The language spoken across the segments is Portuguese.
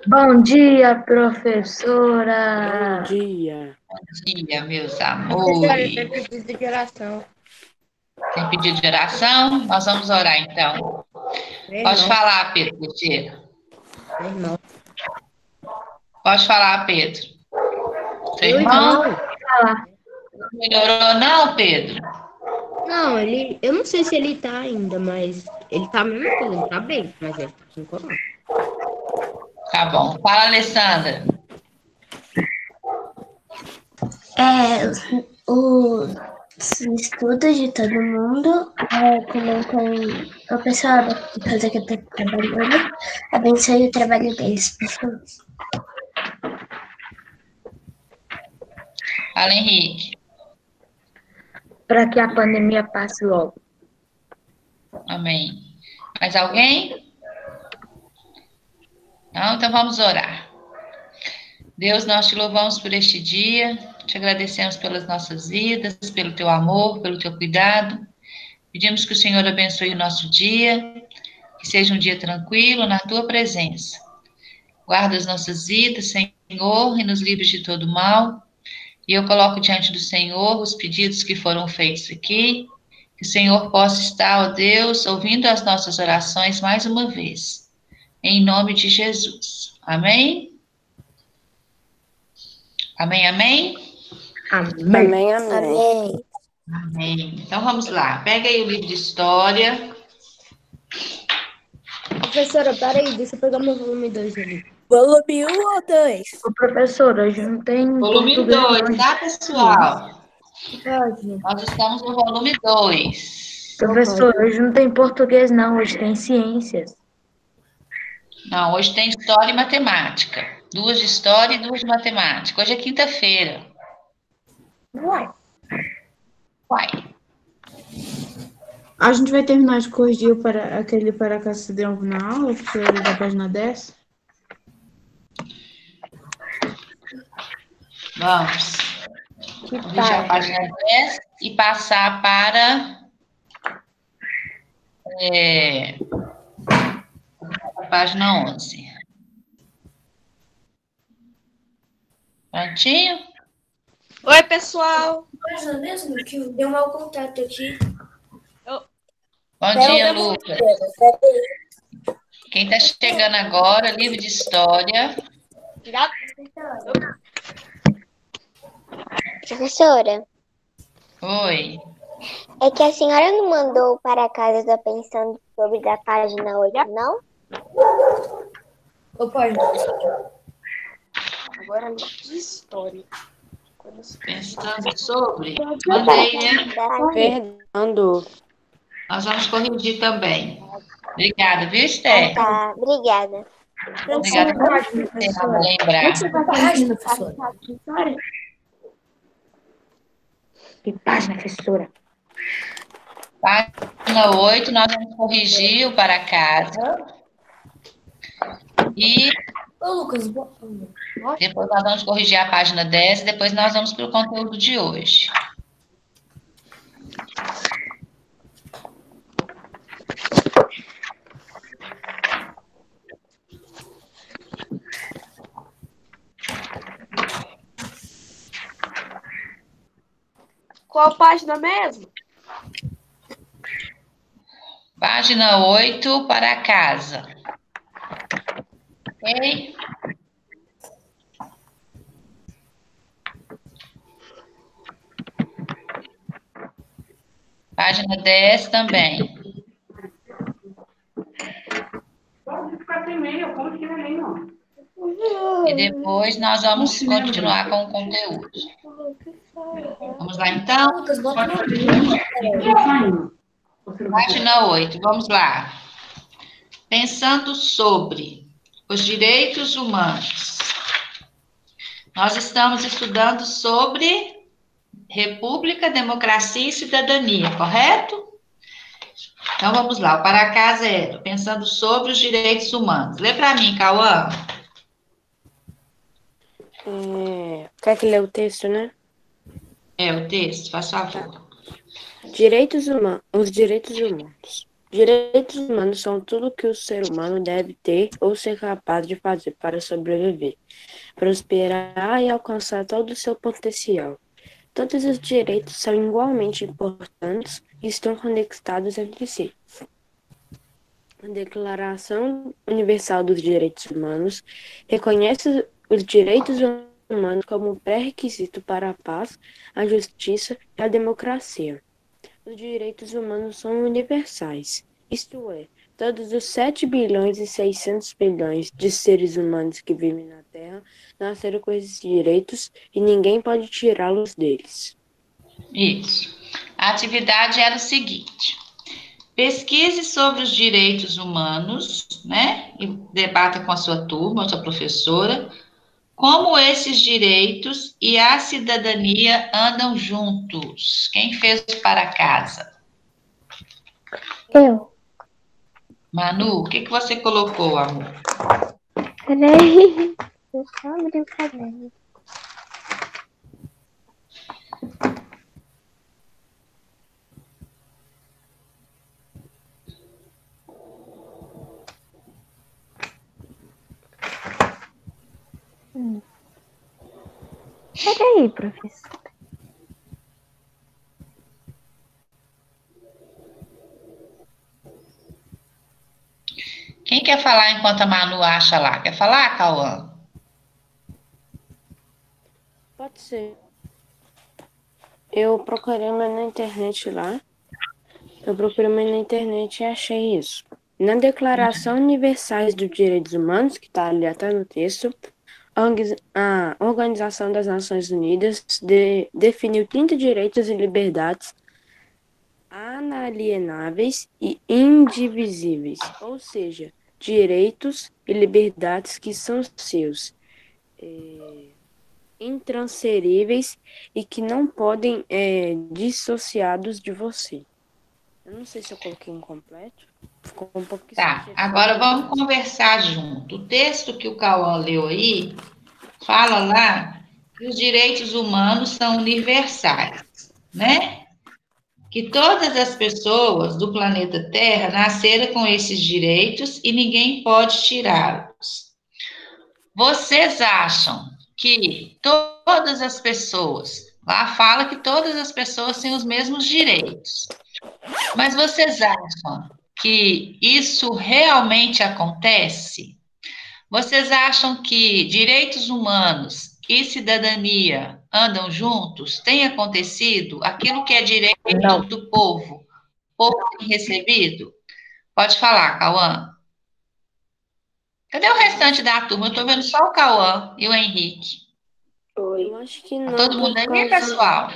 Bom dia, Bom professora. dia. Dia, meus Professora, tem amores. pedido de oração. Tem pedido de oração? Nós vamos orar então. Meu Pode irmão, falar, Pedro Teixeira. meu irmão. Pode falar, Pedro. Seu Meu irmão? irmão. Não melhorou, não, Pedro? Não, eu não sei se ele tá ainda, mas ele tá a mesma coisa, ele tá bem, mas ele tá com corona. Tá bom. Fala, Alessandra. Os estudos de todo mundo, comentam o pessoal de fazer que eu tô trabalhando, abençoe o trabalho deles, por favor. Fala, Henrique. Para que a pandemia passe logo. Amém. Mais alguém? Não? Então vamos orar. Deus, nós te louvamos por este dia, te agradecemos pelas nossas vidas, pelo teu amor, pelo teu cuidado. Pedimos que o Senhor abençoe o nosso dia, que seja um dia tranquilo na tua presença. Guarda as nossas vidas, Senhor, e nos livres de todo mal. E eu coloco diante do Senhor os pedidos que foram feitos aqui, que o Senhor possa estar, ó Deus, ouvindo as nossas orações mais uma vez. Em nome de Jesus. Amém? Amém, amém? Amém. Amém, amém. Amém. Então vamos lá. Pega aí o livro de história. Professora, peraí, deixa eu pegar meu volume 2 ali. Volume 1 ou 2? Ô, professor, hoje não tem Volume português, 2, não. tá, pessoal? Pode. Nós estamos no volume 2. Professor, hoje não tem português, não. Hoje tem ciências. Não, hoje tem história e matemática. Duas de história e duas de matemática. Hoje é quinta-feira. Uai. Uai. A gente vai terminar de corrigir aquele paracaso na aula, que foi da página 10. Vamos corrigir a página 10 e passar para a página 11. Prontinho? Oi, pessoal. Mas é mesmo que deu mau contato aqui. Bom dia, Lucas. Quem está chegando agora, livro de história. Já... Professora, Oi. é que a senhora não mandou para casa da pensando sobre da página 8, não? Ô, pai. Agora livro de história. Pensando sobre. Mandei, né? Fernando. Nós vamos corrigir também. Obrigada, viu, Esther? Tá, obrigada. Obrigada por lembrar. Que página, professora? Página 8, nós vamos corrigir o para casa. E Ô, Lucas, depois nós vamos corrigir a página 10 e depois nós vamos para o conteúdo de hoje. Qual página mesmo? Página 8, para casa. Ok? Página 10 também. E depois nós vamos continuar com o conteúdo. Vamos lá, então? Lucas, bota no Página 8, vamos lá. Pensando sobre os direitos humanos. Nós estamos estudando sobre República, Democracia e Cidadania, correto? Então vamos lá, o para cá zero, pensando sobre os direitos humanos. Lê para mim, Cauã. Quer que lê o texto, né? É o texto, faz favor. Direitos humanos. Os direitos humanos. Direitos humanos são tudo que o ser humano deve ter ou ser capaz de fazer para sobreviver, prosperar e alcançar todo o seu potencial. Todos os direitos são igualmente importantes e estão conectados entre si. A Declaração Universal dos Direitos Humanos reconhece os direitos humanos como pré-requisito para a paz, a justiça e a democracia. Os direitos humanos são universais, isto é, todos os 7 bilhões e 600 bilhões de seres humanos que vivem na Terra nasceram com esses direitos e ninguém pode tirá-los deles. Isso. A atividade era o seguinte: pesquise sobre os direitos humanos, né? E debata com a sua turma, a sua professora, como esses direitos e a cidadania andam juntos. Quem fez para casa? Eu. Manu, o que você colocou, amor? Peraí. Eu só abri o caderno. Peraí, professor. Quem quer falar enquanto a Manu acha lá? Quer falar, Cauã? Pode ser. Eu procurei mais na internet lá. Eu procurei mais na internet e achei isso. Na Declaração Universal dos Direitos Humanos, que está ali até no texto, a Organização das Nações Unidas definiu 30 direitos e liberdades inalienáveis e indivisíveis, ou seja, direitos e liberdades que são seus, intransferíveis e que não podem dissociados de você. Eu não sei se eu coloquei incompleto. Ficou um pouco Tá, agora vamos conversar junto. O texto que o Cauã leu aí fala lá que os direitos humanos são universais, né? Que todas as pessoas do planeta Terra nasceram com esses direitos e ninguém pode tirá-los. Vocês acham que todas as pessoas, lá fala que todas as pessoas têm os mesmos direitos, mas vocês acham que isso realmente acontece? Vocês acham que direitos humanos e cidadania andam juntos? Tem acontecido aquilo que é direito do povo? O povo tem recebido? Pode falar, Cauã. Cadê o restante da turma? Eu estou vendo só o Cauã e o Henrique. Eu acho que Tá não. todo mundo aí, pessoal?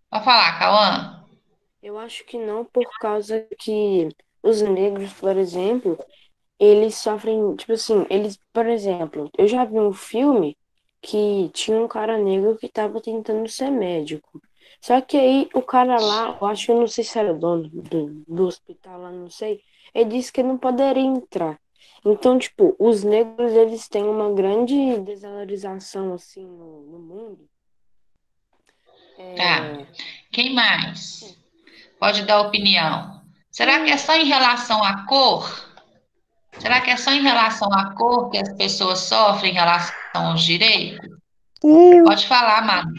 Pode falar, Cauã. Eu acho que não, por causa que os negros, por exemplo, eles sofrem, tipo assim, eles, por exemplo, eu já vi um filme que tinha um cara negro que estava tentando ser médico. Só que aí o cara lá, eu acho que eu não sei se era o dono do hospital lá, não sei, ele disse que não poderia entrar. Então, tipo, os negros, eles têm uma grande desvalorização, assim, no mundo. Tá. Quem mais? Pode dar opinião. Será que é só em relação à cor? Será que é só em relação à cor que as pessoas sofrem em relação aos direitos? Pode falar, Manu.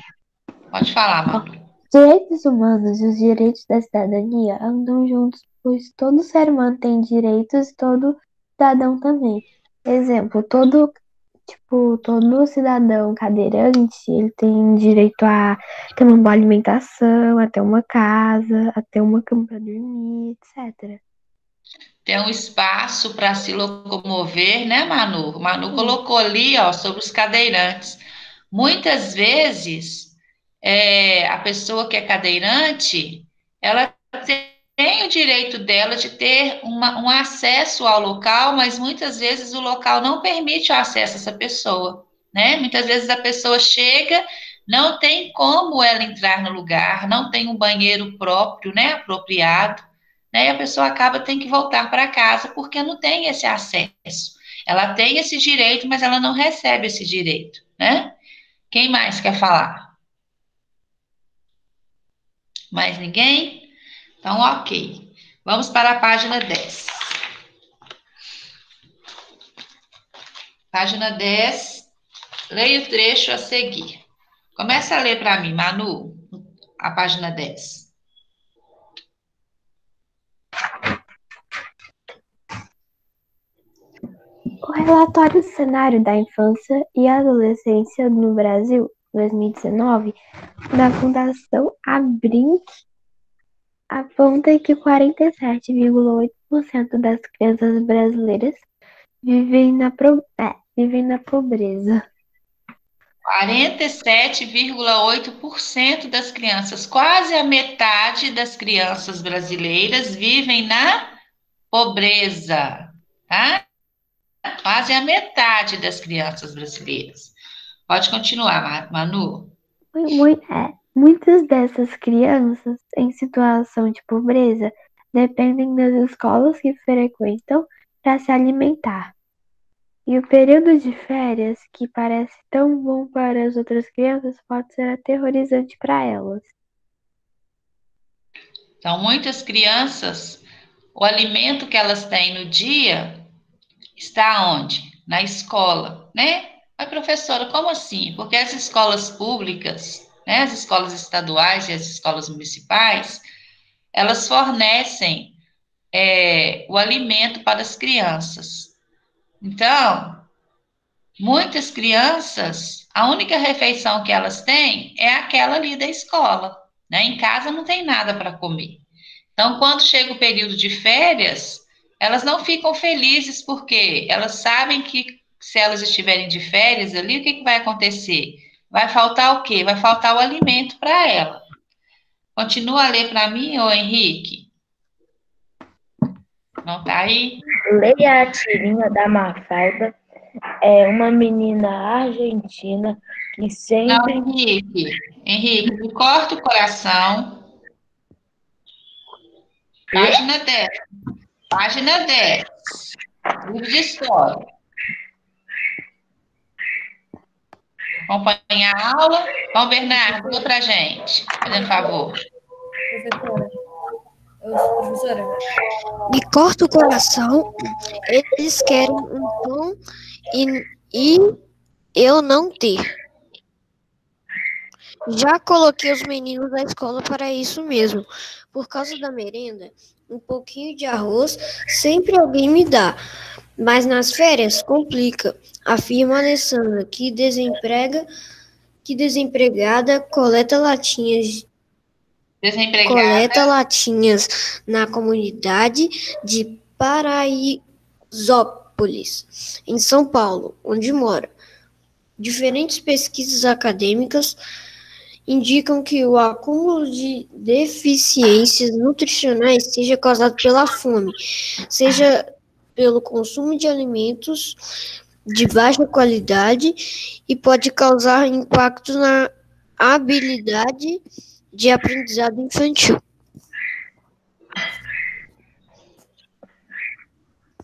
Pode falar, Manu. Direitos humanos e os direitos da cidadania andam juntos, pois todo ser humano tem direitos e todo cidadão também. Exemplo, todo cidadão cadeirante, ele tem direito a ter uma boa alimentação, a ter uma casa, a ter uma cama para dormir, etc. Tem um espaço para se locomover, né, Manu? Manu colocou ali, ó, sobre os cadeirantes. Muitas vezes, a pessoa que é cadeirante, ela tem o direito dela de ter um acesso ao local, mas muitas vezes o local não permite o acesso a essa pessoa, né? Muitas vezes a pessoa chega, não tem como ela entrar no lugar, não tem um banheiro próprio, né, apropriado, né? E a pessoa acaba tendo que voltar para casa porque não tem esse acesso. Ela tem esse direito, mas ela não recebe esse direito, né? Quem mais quer falar? Mais ninguém? Então, ok. Vamos para a página 10. Página 10, leia o trecho a seguir. Começa a ler para mim, Manu, a página 10. O relatório do cenário da infância e adolescência no Brasil, 2019, da Fundação Abrinq, aponta que 47,8% das crianças brasileiras vivem na pobreza. 47,8% das crianças, quase a metade das crianças brasileiras vivem na pobreza, tá? Quase a metade das crianças brasileiras. Pode continuar, Manu. Muitas dessas crianças em situação de pobreza dependem das escolas que frequentam para se alimentar. E o período de férias, que parece tão bom para as outras crianças, pode ser aterrorizante para elas. Então, muitas crianças, o alimento que elas têm no dia está onde? Na escola, né? Mas, professora, como assim? Porque as escolas públicas, né, as escolas estaduais e as escolas municipais, elas fornecem o alimento para as crianças. Então, muitas crianças, a única refeição que elas têm é aquela ali da escola, né? Em casa não tem nada para comer. Então, quando chega o período de férias, elas não ficam felizes porque elas sabem que se elas estiverem de férias ali, o que vai acontecer? Vai faltar o quê? Vai faltar o alimento para ela. Continua a ler para mim, ô Henrique. Não tá aí? Leia a tirinha da Mafalda. É uma menina argentina que sempre... Não, Henrique, me corta o coração. Página 10. Página 10. Livro de história. Acompanhar a aula. Bom, Bernardo, dê pra gente, fazendo favor. Professora, me corta o coração. Eles querem um pão e eu não ter. Já coloquei os meninos da escola para isso mesmo. Por causa da merenda, um pouquinho de arroz sempre alguém me dá. Mas nas férias complica, afirma a Alessandra, que desempregada coleta latinhas na comunidade de Paraisópolis, em São Paulo, onde mora. Diferentes pesquisas acadêmicas indicam que o acúmulo de deficiências nutricionais seja causado pela fome, seja pelo consumo de alimentos de baixa qualidade e pode causar impactos na habilidade de aprendizado infantil.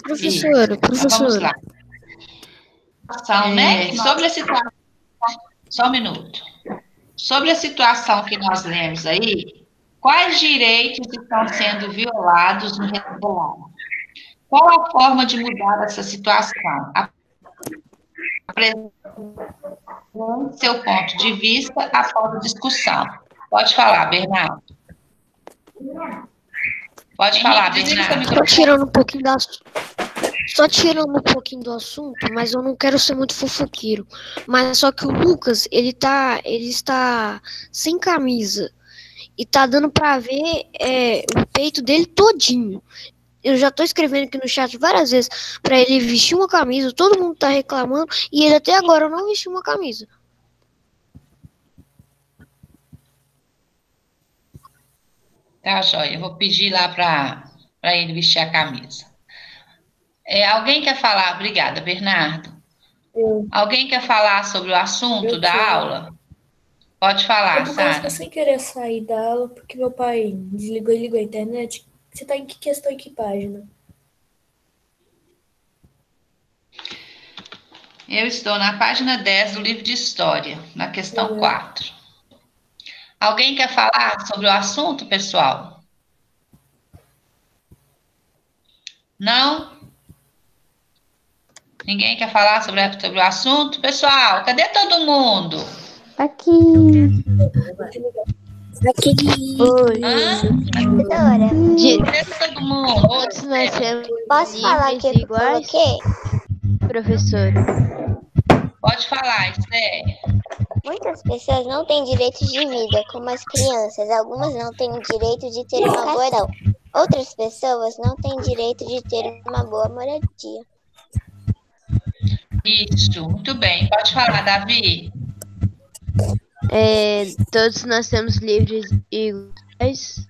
Professora. Vamos lá. Sobre a situação, só um minuto. Sobre a situação que nós lemos aí, quais direitos estão sendo violados no relato? Qual a forma de mudar essa situação? Apresente seu ponto de vista após a discussão. Pode falar, Bernardo. Pode falar, Bernardo. Só tirando um pouquinho do assunto, mas eu não quero ser muito fofoqueiro. Mas só que o Lucas, ele está sem camisa. E tá dando pra ver o peito dele todinho. Eu já tô escrevendo aqui no chat várias vezes pra ele vestir uma camisa. Todo mundo tá reclamando. E ele até agora não vestiu uma camisa. Tá, joia. Eu vou pedir lá para ele vestir a camisa. Alguém quer falar? Obrigada, Bernardo. Alguém quer falar sobre o assunto da aula? Pode falar, Sara. Eu sem querer sair da aula porque meu pai desligou e ligou a internet. Você está em que questão e que página? Eu estou na página 10 do livro de História, na questão 4. Alguém quer falar sobre o assunto, pessoal? Não? Ninguém quer falar sobre o assunto? Pessoal, cadê todo mundo? Aqui. Hã? Professora, Cadê todo mundo? Todos nós temos posso falar livres aqui o e que eu iguais, coloquei? professora. Pode falar, Esther. Muitas pessoas não têm direitos de vida, como as crianças. Algumas não têm o direito de ter uma moral. Outras pessoas não têm direito de ter uma boa moradia. Isso, muito bem. Pode falar, Davi. Todos nós temos livres e iguais.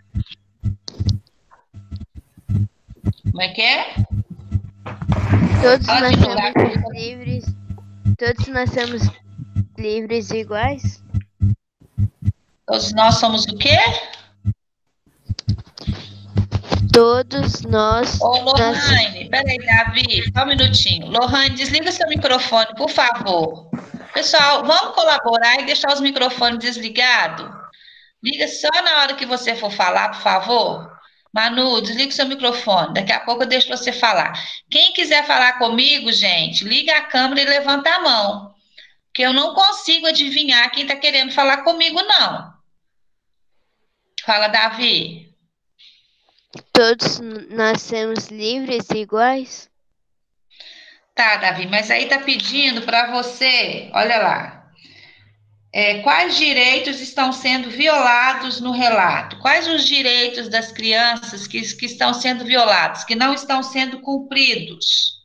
Como é que é? Todos Fala nós de novo, temos Davi. livres. Todos nós temos livres e iguais. Todos nós somos o quê? Todos nós. Ô, Lohane, peraí, Davi, só um minutinho. Lohane, desliga seu microfone, por favor. Pessoal, vamos colaborar e deixar os microfones desligados? Liga só na hora que você for falar, por favor. Manu, desliga o seu microfone. Daqui a pouco eu deixo você falar. Quem quiser falar comigo, gente, liga a câmera e levanta a mão. Porque eu não consigo adivinhar quem está querendo falar comigo, não. Fala, Davi. Todos nós temos livres e iguais. Tá, Davi, mas aí tá pedindo para você, olha lá, quais direitos estão sendo violados no relato? Quais os direitos das crianças que estão sendo violados, que não estão sendo cumpridos?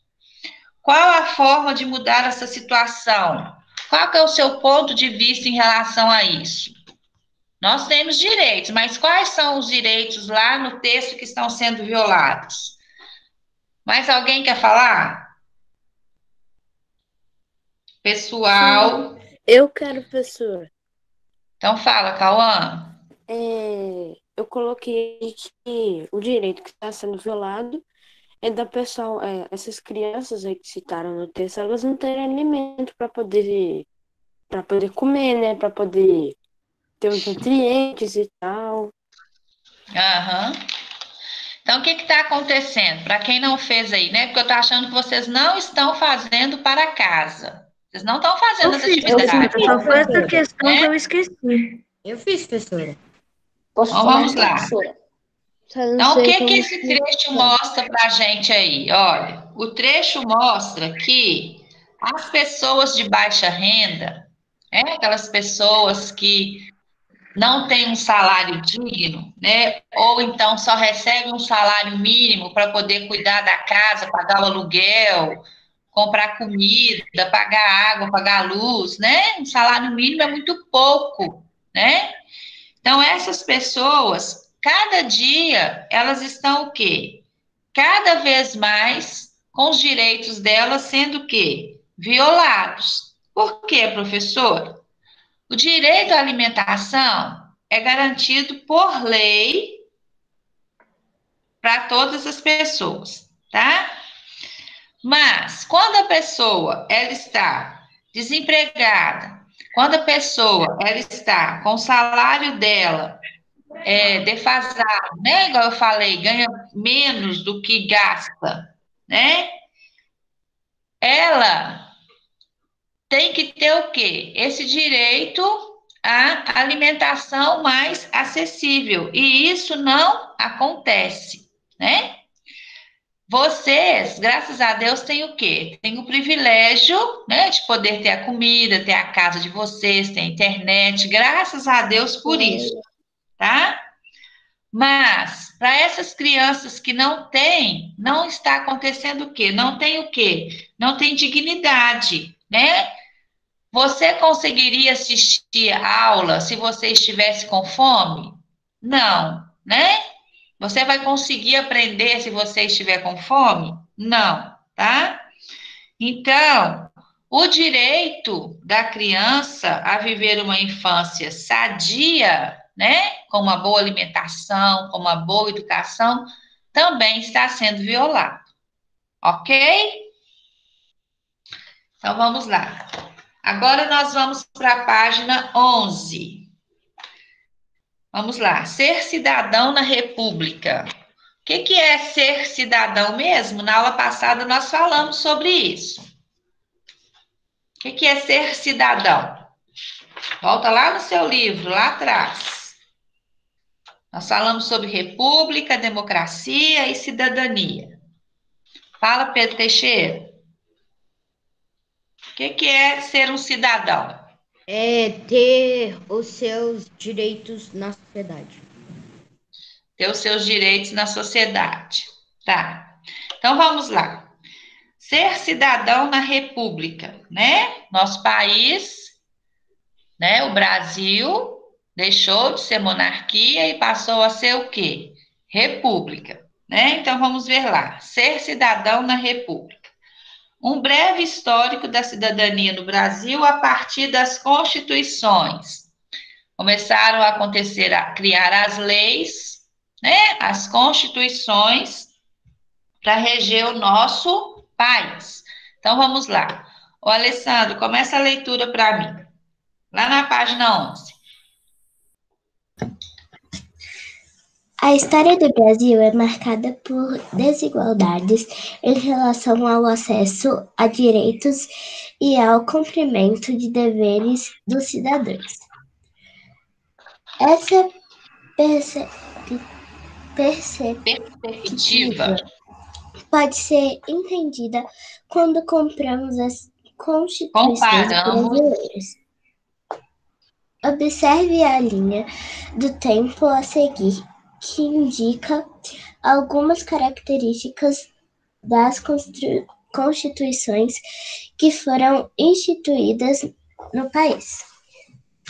Qual a forma de mudar essa situação? Qual que é o seu ponto de vista em relação a isso? Nós temos direitos, mas quais são os direitos lá no texto que estão sendo violados? Mais alguém quer falar? Pessoal. Sim, eu quero, professor. Então fala, Cauã. Eu coloquei que o direito que está sendo violado é da pessoa, essas crianças aí que citaram no texto, elas não terem alimento para poder comer, né? Para poder ter os nutrientes e tal. Aham. Então, o que está acontecendo? Para quem não fez aí, né? Porque eu estou achando que vocês não estão fazendo para casa. Vocês não estão fazendo as atividades. Só foi essa questão né? que eu esqueci. Eu fiz, professora. Então, vamos lá. Então, o que esse trecho mostra para a gente aí? Olha, o trecho mostra que as pessoas de baixa renda, aquelas pessoas que não têm um salário digno, né? Ou então só recebem um salário mínimo para poder cuidar da casa, pagar o aluguel, comprar comida, pagar água, pagar luz, né? Um salário mínimo é muito pouco, né? Então, essas pessoas, cada dia, elas estão o quê? Cada vez mais com os direitos delas sendo o quê? Violados. Por quê, professor? O direito à alimentação é garantido por lei para todas as pessoas, tá? Mas, quando a pessoa ela está desempregada, quando a pessoa ela está com o salário dela defasado, né? Igual eu falei, ganha menos do que gasta, né? Ela tem que ter o quê? Esse direito à alimentação mais acessível. E isso não acontece, né? Vocês, graças a Deus, têm o quê? Tem o privilégio, né, de poder ter a comida, ter a casa de vocês, ter a internet, graças a Deus por isso, tá? Mas, para essas crianças que não têm, não está acontecendo o quê? Não tem o quê? Não tem dignidade, né? Você conseguiria assistir a aula se você estivesse com fome? Não, né? Você vai conseguir aprender se você estiver com fome? Não, tá? Então, o direito da criança a viver uma infância sadia, né? Com uma boa alimentação, com uma boa educação, também está sendo violado. Ok? Então, vamos lá. Agora nós vamos para a página 11. Vamos lá. Ser cidadão na República. que é ser cidadão mesmo? Na aula passada nós falamos sobre isso. O que é ser cidadão? Volta lá no seu livro, lá atrás. Nós falamos sobre república, democracia e cidadania. Fala, Pedro Teixeira. O que é ser um cidadão? É ter os seus direitos na sociedade. Ter os seus direitos na sociedade. Tá. Então vamos lá. Ser cidadão na república, né? Nosso país, né? O Brasil deixou de ser monarquia e passou a ser o quê? República, né? Então vamos ver lá. Ser cidadão na república. Um breve histórico da cidadania no Brasil a partir das constituições. Começaram a acontecer, a criar as leis, né? As constituições para reger o nosso país. Então vamos lá. Ô Alessandro, começa a leitura para mim. Lá na página 11. A história do Brasil é marcada por desigualdades em relação ao acesso a direitos e ao cumprimento de deveres dos cidadãos. Essa perspectiva pode ser entendida quando compramos as constituições brasileiras. Observe a linha do tempo a seguir, que indica algumas características das constituições que foram instituídas no país.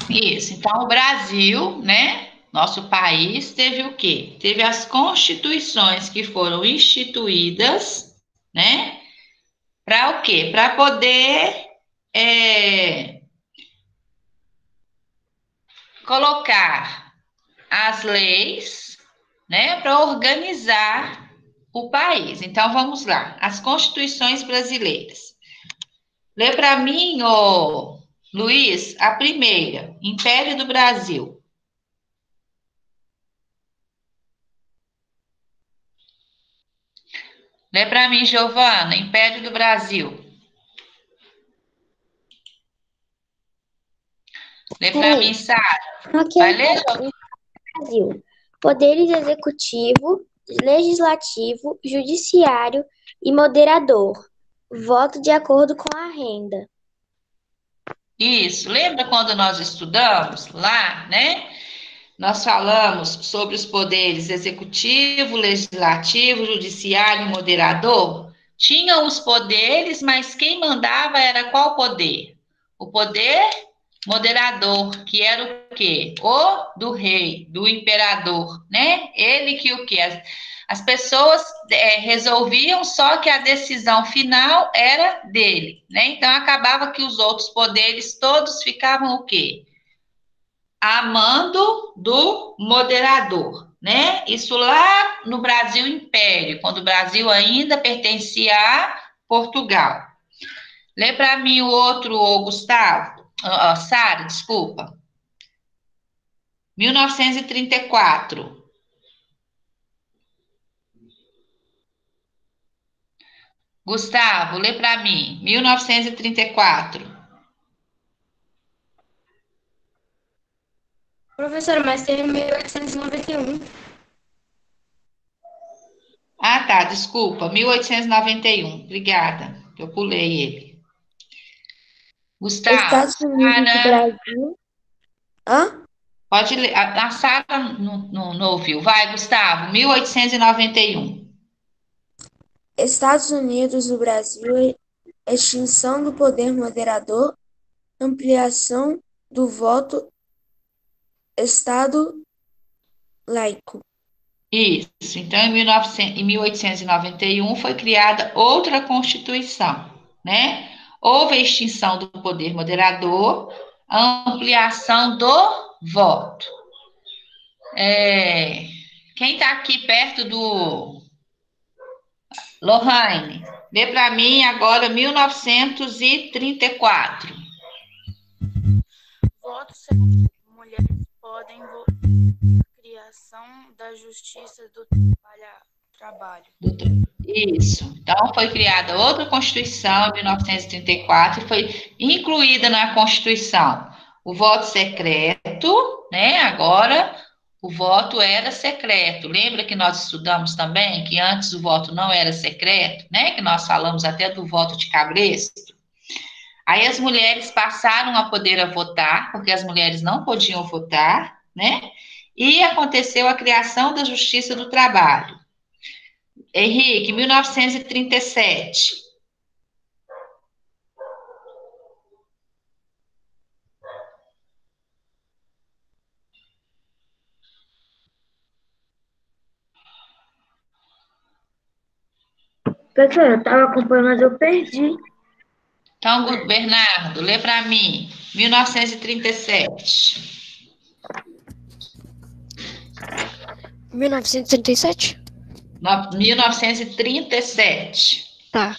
Isso, então o Brasil, né, nosso país, teve o quê? Teve as constituições que foram instituídas, né, para o quê? Para poder colocar as leis, né, para organizar o país. Então, vamos lá. As constituições brasileiras. Lê para mim, Luiz, a primeira. Império do Brasil. Lê para mim, Giovana. Império do Brasil. Lê para mim, Sara. Vai ler, Giovana? Brasil. Poderes executivo, legislativo, judiciário e moderador. Voto de acordo com a renda. Isso. Lembra quando nós estudamos lá, né? Nós falamos sobre os poderes executivo, legislativo, judiciário e moderador? Tinham os poderes, mas quem mandava era qual poder? O poder moderador, que era o quê? O do rei, do imperador, né? Ele que o quê? As pessoas resolviam, só que a decisão final era dele, né? Então, acabava que os outros poderes todos ficavam o quê? A mando do moderador, né? Isso lá no Brasil Império, quando o Brasil ainda pertencia a Portugal. Lê para mim o outro, Gustavo. Sara, desculpa. 1934. Gustavo, lê para mim. 1934. Professora, mas tem 1891. Ah, tá, desculpa. 1891. Obrigada. Eu pulei ele. Gustavo. Estados Unidos do Brasil. Hã? Pode ler. A Sara não ouviu. Vai, Gustavo. 1891. Estados Unidos do Brasil, extinção do poder moderador, ampliação do voto, Estado laico. Isso. Então, em 1891 foi criada outra Constituição, né? Houve a extinção do poder moderador, a ampliação do voto. Quem está aqui perto do Lohane, lê para mim agora 1934. Votos mulheres podem votar. Criação da Justiça do Trabalho. Isso. Então, foi criada outra Constituição em 1934 e foi incluída na Constituição o voto secreto, né? Agora, o voto era secreto. Lembra que nós estudamos também que antes o voto não era secreto, né? Que nós falamos até do voto de cabresto. Aí as mulheres passaram a poder votar, porque as mulheres não podiam votar, né? E aconteceu a criação da Justiça do Trabalho. Henrique, 1937. Professora, eu estava acompanhando, mas eu perdi. Então, Bernardo, lê para mim. 1937. 1937? 1937. Tá.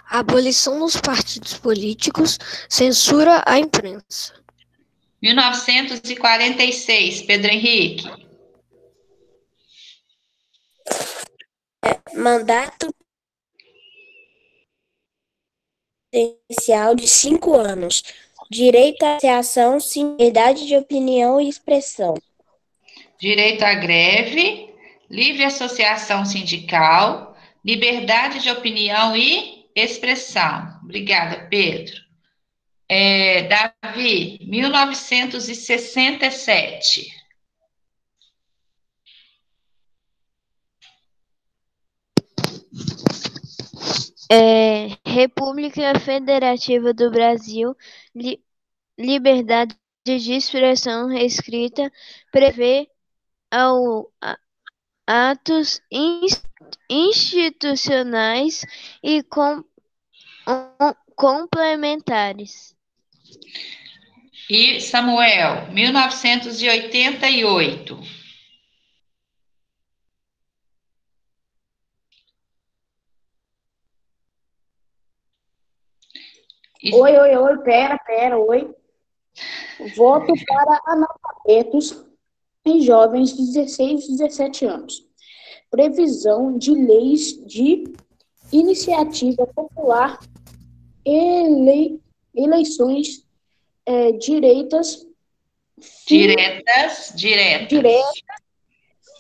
Abolição dos partidos políticos, censura à imprensa. 1946, Pedro Henrique. Mandato presidencial de 5 anos. Direito à associação, sim, liberdade de opinião e expressão. Direito à greve, livre associação sindical, liberdade de opinião e expressão. Obrigada, Pedro. Davi, 1967. República Federativa do Brasil, liberdade de expressão restrita, prevê atos institucionais e complementares. E Samuel, 1988. Oi, pera, oi. Voto para analfabetos em jovens de 16 e 17 anos. Previsão de leis de iniciativa popular, eleições diretas,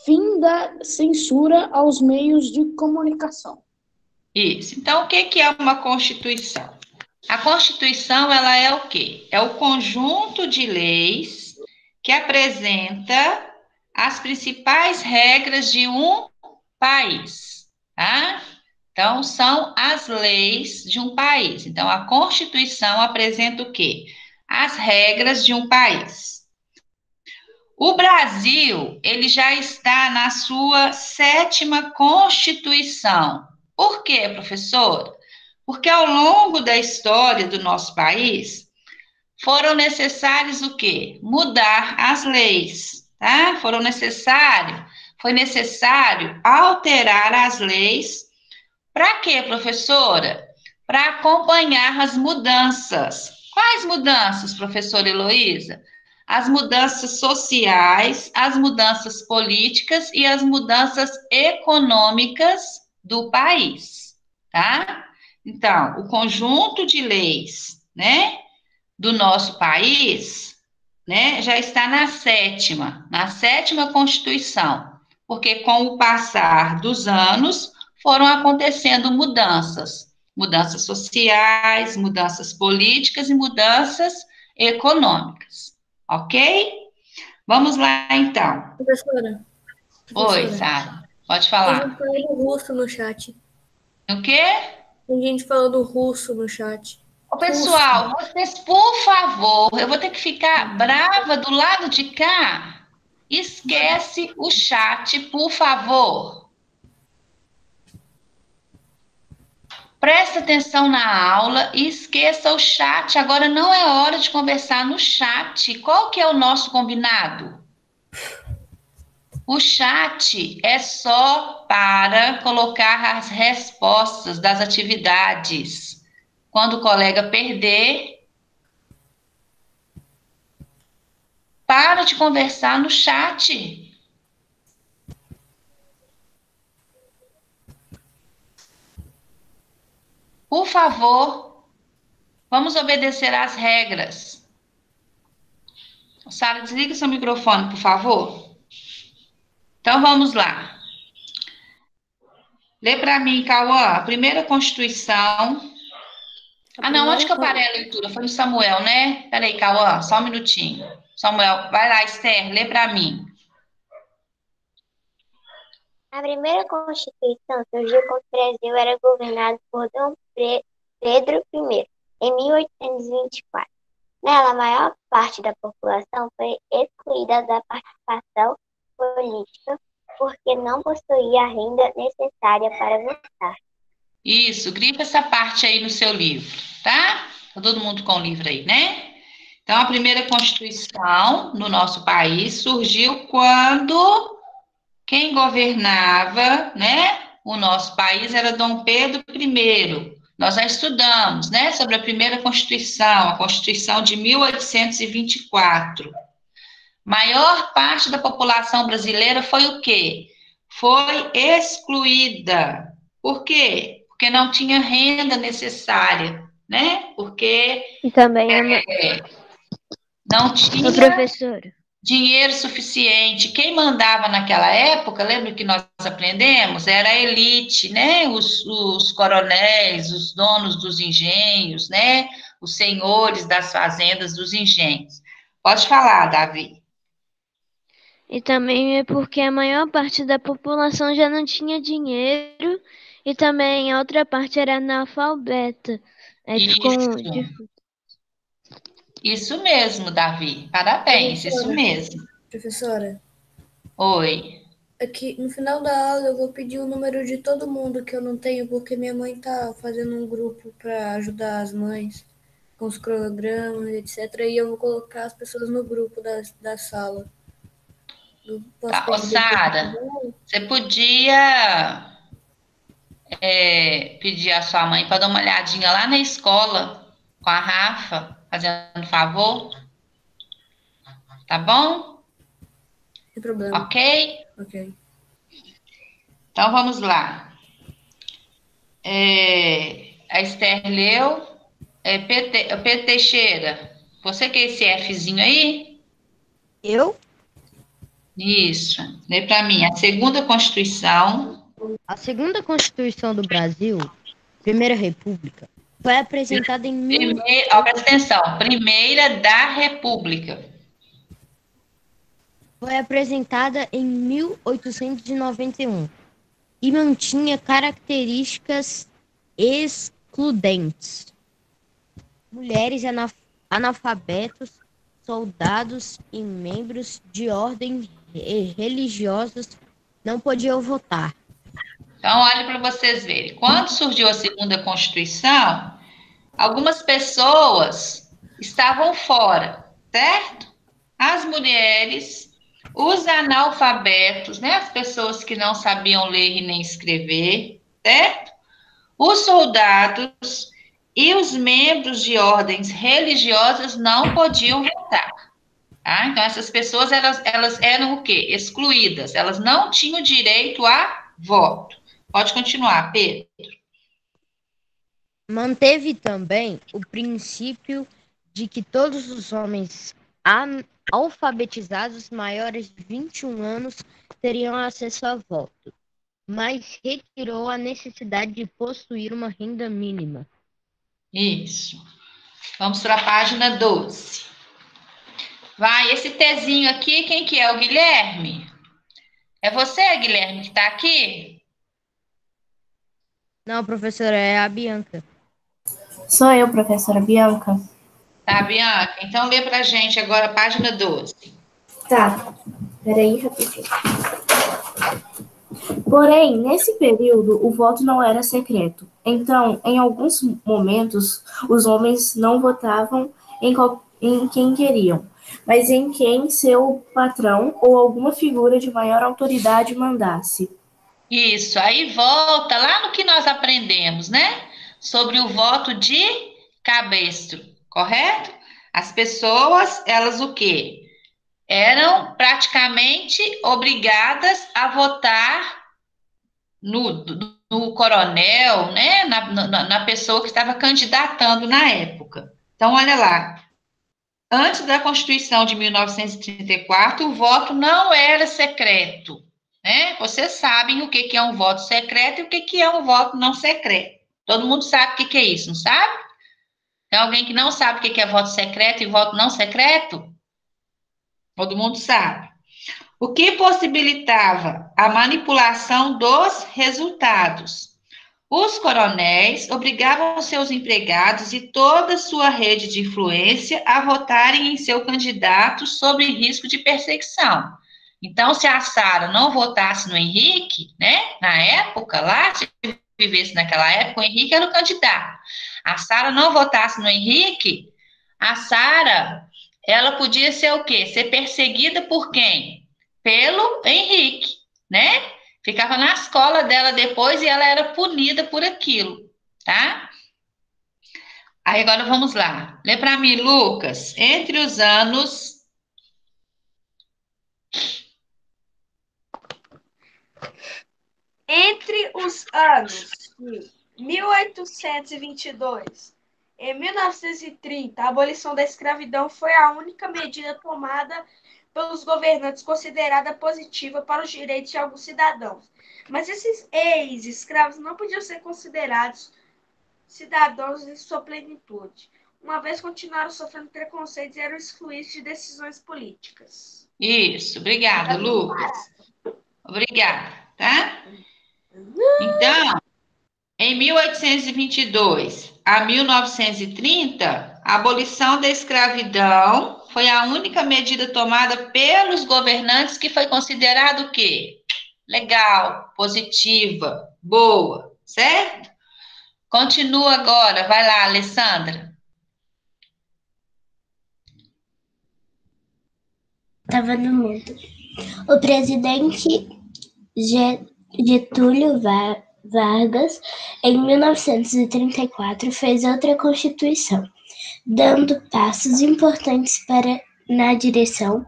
fim da censura aos meios de comunicação. Isso. Então, o que é uma Constituição? A Constituição, ela é o quê? É o conjunto de leis que apresenta as principais regras de um país, tá? Então, são as leis de um país. Então, a Constituição apresenta o quê? As regras de um país. O Brasil, ele já está na sua 7ª Constituição. Por quê, professor? Porque ao longo da história do nosso país, foram necessários o quê? Mudar as leis, tá? Foi necessário alterar as leis. Para quê, professora? Para acompanhar as mudanças. Quais mudanças, professora Heloísa? As mudanças sociais, as mudanças políticas e as mudanças econômicas do país, tá? Então, o conjunto de leis, né, do nosso país, né, já está na 7ª Constituição, porque com o passar dos anos foram acontecendo mudanças sociais, mudanças políticas e mudanças econômicas, ok? Vamos lá, então. Professora. Oi, Sara, pode falar. Tem gente falando russo no chat. O quê? Tem gente falando russo no chat. Ô, pessoal, vocês, por favor, eu vou ter que ficar brava do lado de cá. Esquece o chat, por favor. Presta atenção na aula e esqueça o chat. Agora não é hora de conversar no chat. Qual que é o nosso combinado? O chat é só para colocar as respostas das atividades. Quando o colega perder, para de conversar no chat. Por favor, vamos obedecer às regras. Sara, desliga seu microfone, por favor. Então, vamos lá. Lê para mim, Cauã, a primeira Constituição. Ah, não, onde que eu parei a leitura? Foi no Samuel, né? Peraí, Cauã, só um minutinho. Samuel, vai lá, Esther, lê para mim. A primeira Constituição surgiu quando o Brasil era governado por Dom Pedro I, em 1824. Nela, a maior parte da população foi excluída da participação política porque não possuía a renda necessária para votar. Isso, grifa essa parte aí no seu livro, tá? Tá todo mundo com o livro aí, né? Então, a primeira Constituição no nosso país surgiu quando quem governava, né, o nosso país era Dom Pedro I. Nós já estudamos, né, sobre a primeira Constituição, a Constituição de 1824. Maior parte da população brasileira foi o quê? Foi excluída. Por quê? Porque não tinha renda necessária, né? Porque E também não tinha professora. dinheiro suficiente. Quem mandava naquela época, lembra que nós aprendemos? Era a elite, né? Os coronéis, os donos dos engenhos, né? Os senhores das fazendas dos engenhos. Pode falar, Davi. E também é porque a maior parte da população já não tinha dinheiro e também a outra parte era analfabeta. Aí ficou difícil. Isso mesmo, Davi. Parabéns, isso mesmo. Professora, Oi. aqui no final da aula eu vou pedir o número de todo mundo que eu não tenho, porque minha mãe tá fazendo um grupo para ajudar as mães com os cronogramas, etc. E eu vou colocar as pessoas no grupo da sala. Tá. Ô, Sara, você podia pedir à sua mãe para dar uma olhadinha lá na escola com a Rafa, fazendo favor? Tá bom? Sem problema. Ok? Ok. Então, vamos lá. A Esther leu. Pedro Teixeira, você quer esse Fzinho aí? Eu? Isso. Lê para mim. A segunda Constituição. A segunda Constituição do Brasil, Primeira República, foi apresentada em Presta atenção. Primeira da República. Foi apresentada em 1891 e mantinha características excludentes. Mulheres analfabetos, soldados e membros de ordens religiosas não podiam votar. Então, olha para vocês verem. Quando surgiu a segunda Constituição, algumas pessoas estavam fora, certo? As mulheres, os analfabetos, né? As pessoas que não sabiam ler e nem escrever, certo? Os soldados e os membros de ordens religiosas não podiam votar. Tá? Então, essas pessoas, elas eram o quê? Excluídas. Elas não tinham direito a voto. Pode continuar, Pedro. Manteve também o princípio de que todos os homens alfabetizados maiores de 21 anos teriam acesso a voto, mas retirou a necessidade de possuir uma renda mínima. Isso. Vamos para a página 12. Vai, esse Tzinho aqui, quem que é? O Guilherme? É você, Guilherme, que está aqui? Não, professora, é a Bianca. Sou eu, professora Bianca. Tá, Bianca. Então, lê para a gente agora a página 12. Tá. Peraí, rapidinho. Porém, nesse período, o voto não era secreto. Então, em alguns momentos, os homens não votavam em quem queriam, mas em quem seu patrão ou alguma figura de maior autoridade mandasse. Isso, aí volta lá no que nós aprendemos, né? Sobre o voto de cabestro, correto? As pessoas, elas o quê? Eram praticamente obrigadas a votar no no coronel, né, na pessoa que estava candidatando na época. Então, olha lá. Antes da Constituição de 1934, o voto não era secreto, né? Vocês sabem o que é um voto secreto e o que é um voto não secreto. Todo mundo sabe o que é isso, não sabe? Tem alguém que não sabe o que é voto secreto e voto não secreto? Todo mundo sabe. O que possibilitava a manipulação dos resultados? Os coronéis obrigavam seus empregados e toda sua rede de influência a votarem em seu candidato sob risco de perseguição. Então, se a Sara não votasse no Henrique, né, na época lá, se vivesse naquela época, o Henrique era o candidato. A Sara não votasse no Henrique, a Sara, ela podia ser o quê? Ser perseguida por quem? Pelo Henrique, né? Ficava na escola dela depois e ela era punida por aquilo, tá? Aí agora vamos lá. Lê para mim, Lucas. Entre os anos... Entre os anos de 1822 e 1930, a abolição da escravidão foi a única medida tomada pelos governantes considerada positiva para os direitos de alguns cidadãos. Mas esses ex-escravos não podiam ser considerados cidadãos em sua plenitude, uma vez continuaram sofrendo preconceitos e eram excluídos de decisões políticas. Isso, obrigada, Lucas. Obrigada, tá? Então, em 1822 a 1930, a abolição da escravidão foi a única medida tomada pelos governantes que foi considerado o quê? Legal, positiva, boa, certo? Continua agora, vai lá, Alessandra. Estava no mundo. O presidente Getúlio Vargas, em 1934, fez outra Constituição, dando passos importantes na direção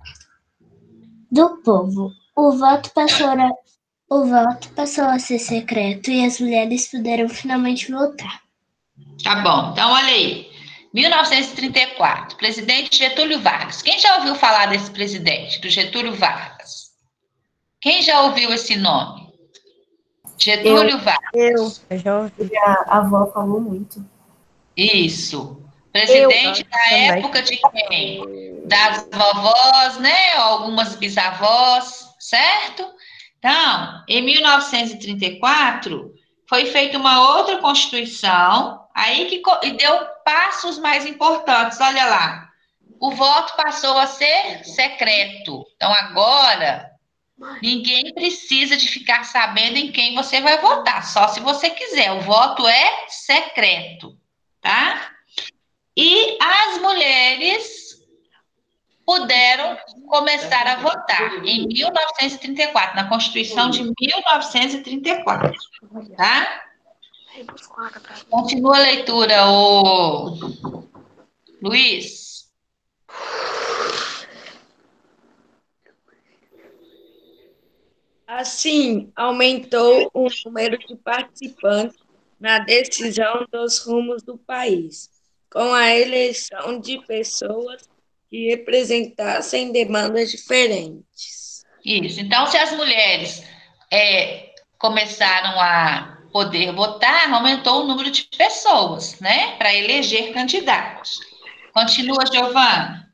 do povo. O voto passou a ser secreto e as mulheres puderam finalmente votar. Tá bom, então olha aí. 1934, presidente Getúlio Vargas. Quem já ouviu falar desse presidente, do Getúlio Vargas? Quem já ouviu esse nome? Getúlio Vargas. Eu já ouvi. A avó falou muito. Isso. Presidente da época de quem? Das vovós, né? Algumas bisavós, certo? Então, em 1934, foi feita uma outra Constituição, aí que deu passos mais importantes. Olha lá, o voto passou a ser secreto. Então, agora, ninguém precisa de ficar sabendo em quem você vai votar, só se você quiser. O voto é secreto, tá? E as mulheres puderam começar a votar em 1934, na Constituição de 1934, tá? Continua a leitura, Luiz. Assim, aumentou o número de participantes na decisão dos rumos do país, com a eleição de pessoas que representassem demandas diferentes. Isso. Então, se as mulheres começaram a poder votar, aumentou o número de pessoas, né, para eleger candidatos. Continua, Giovana.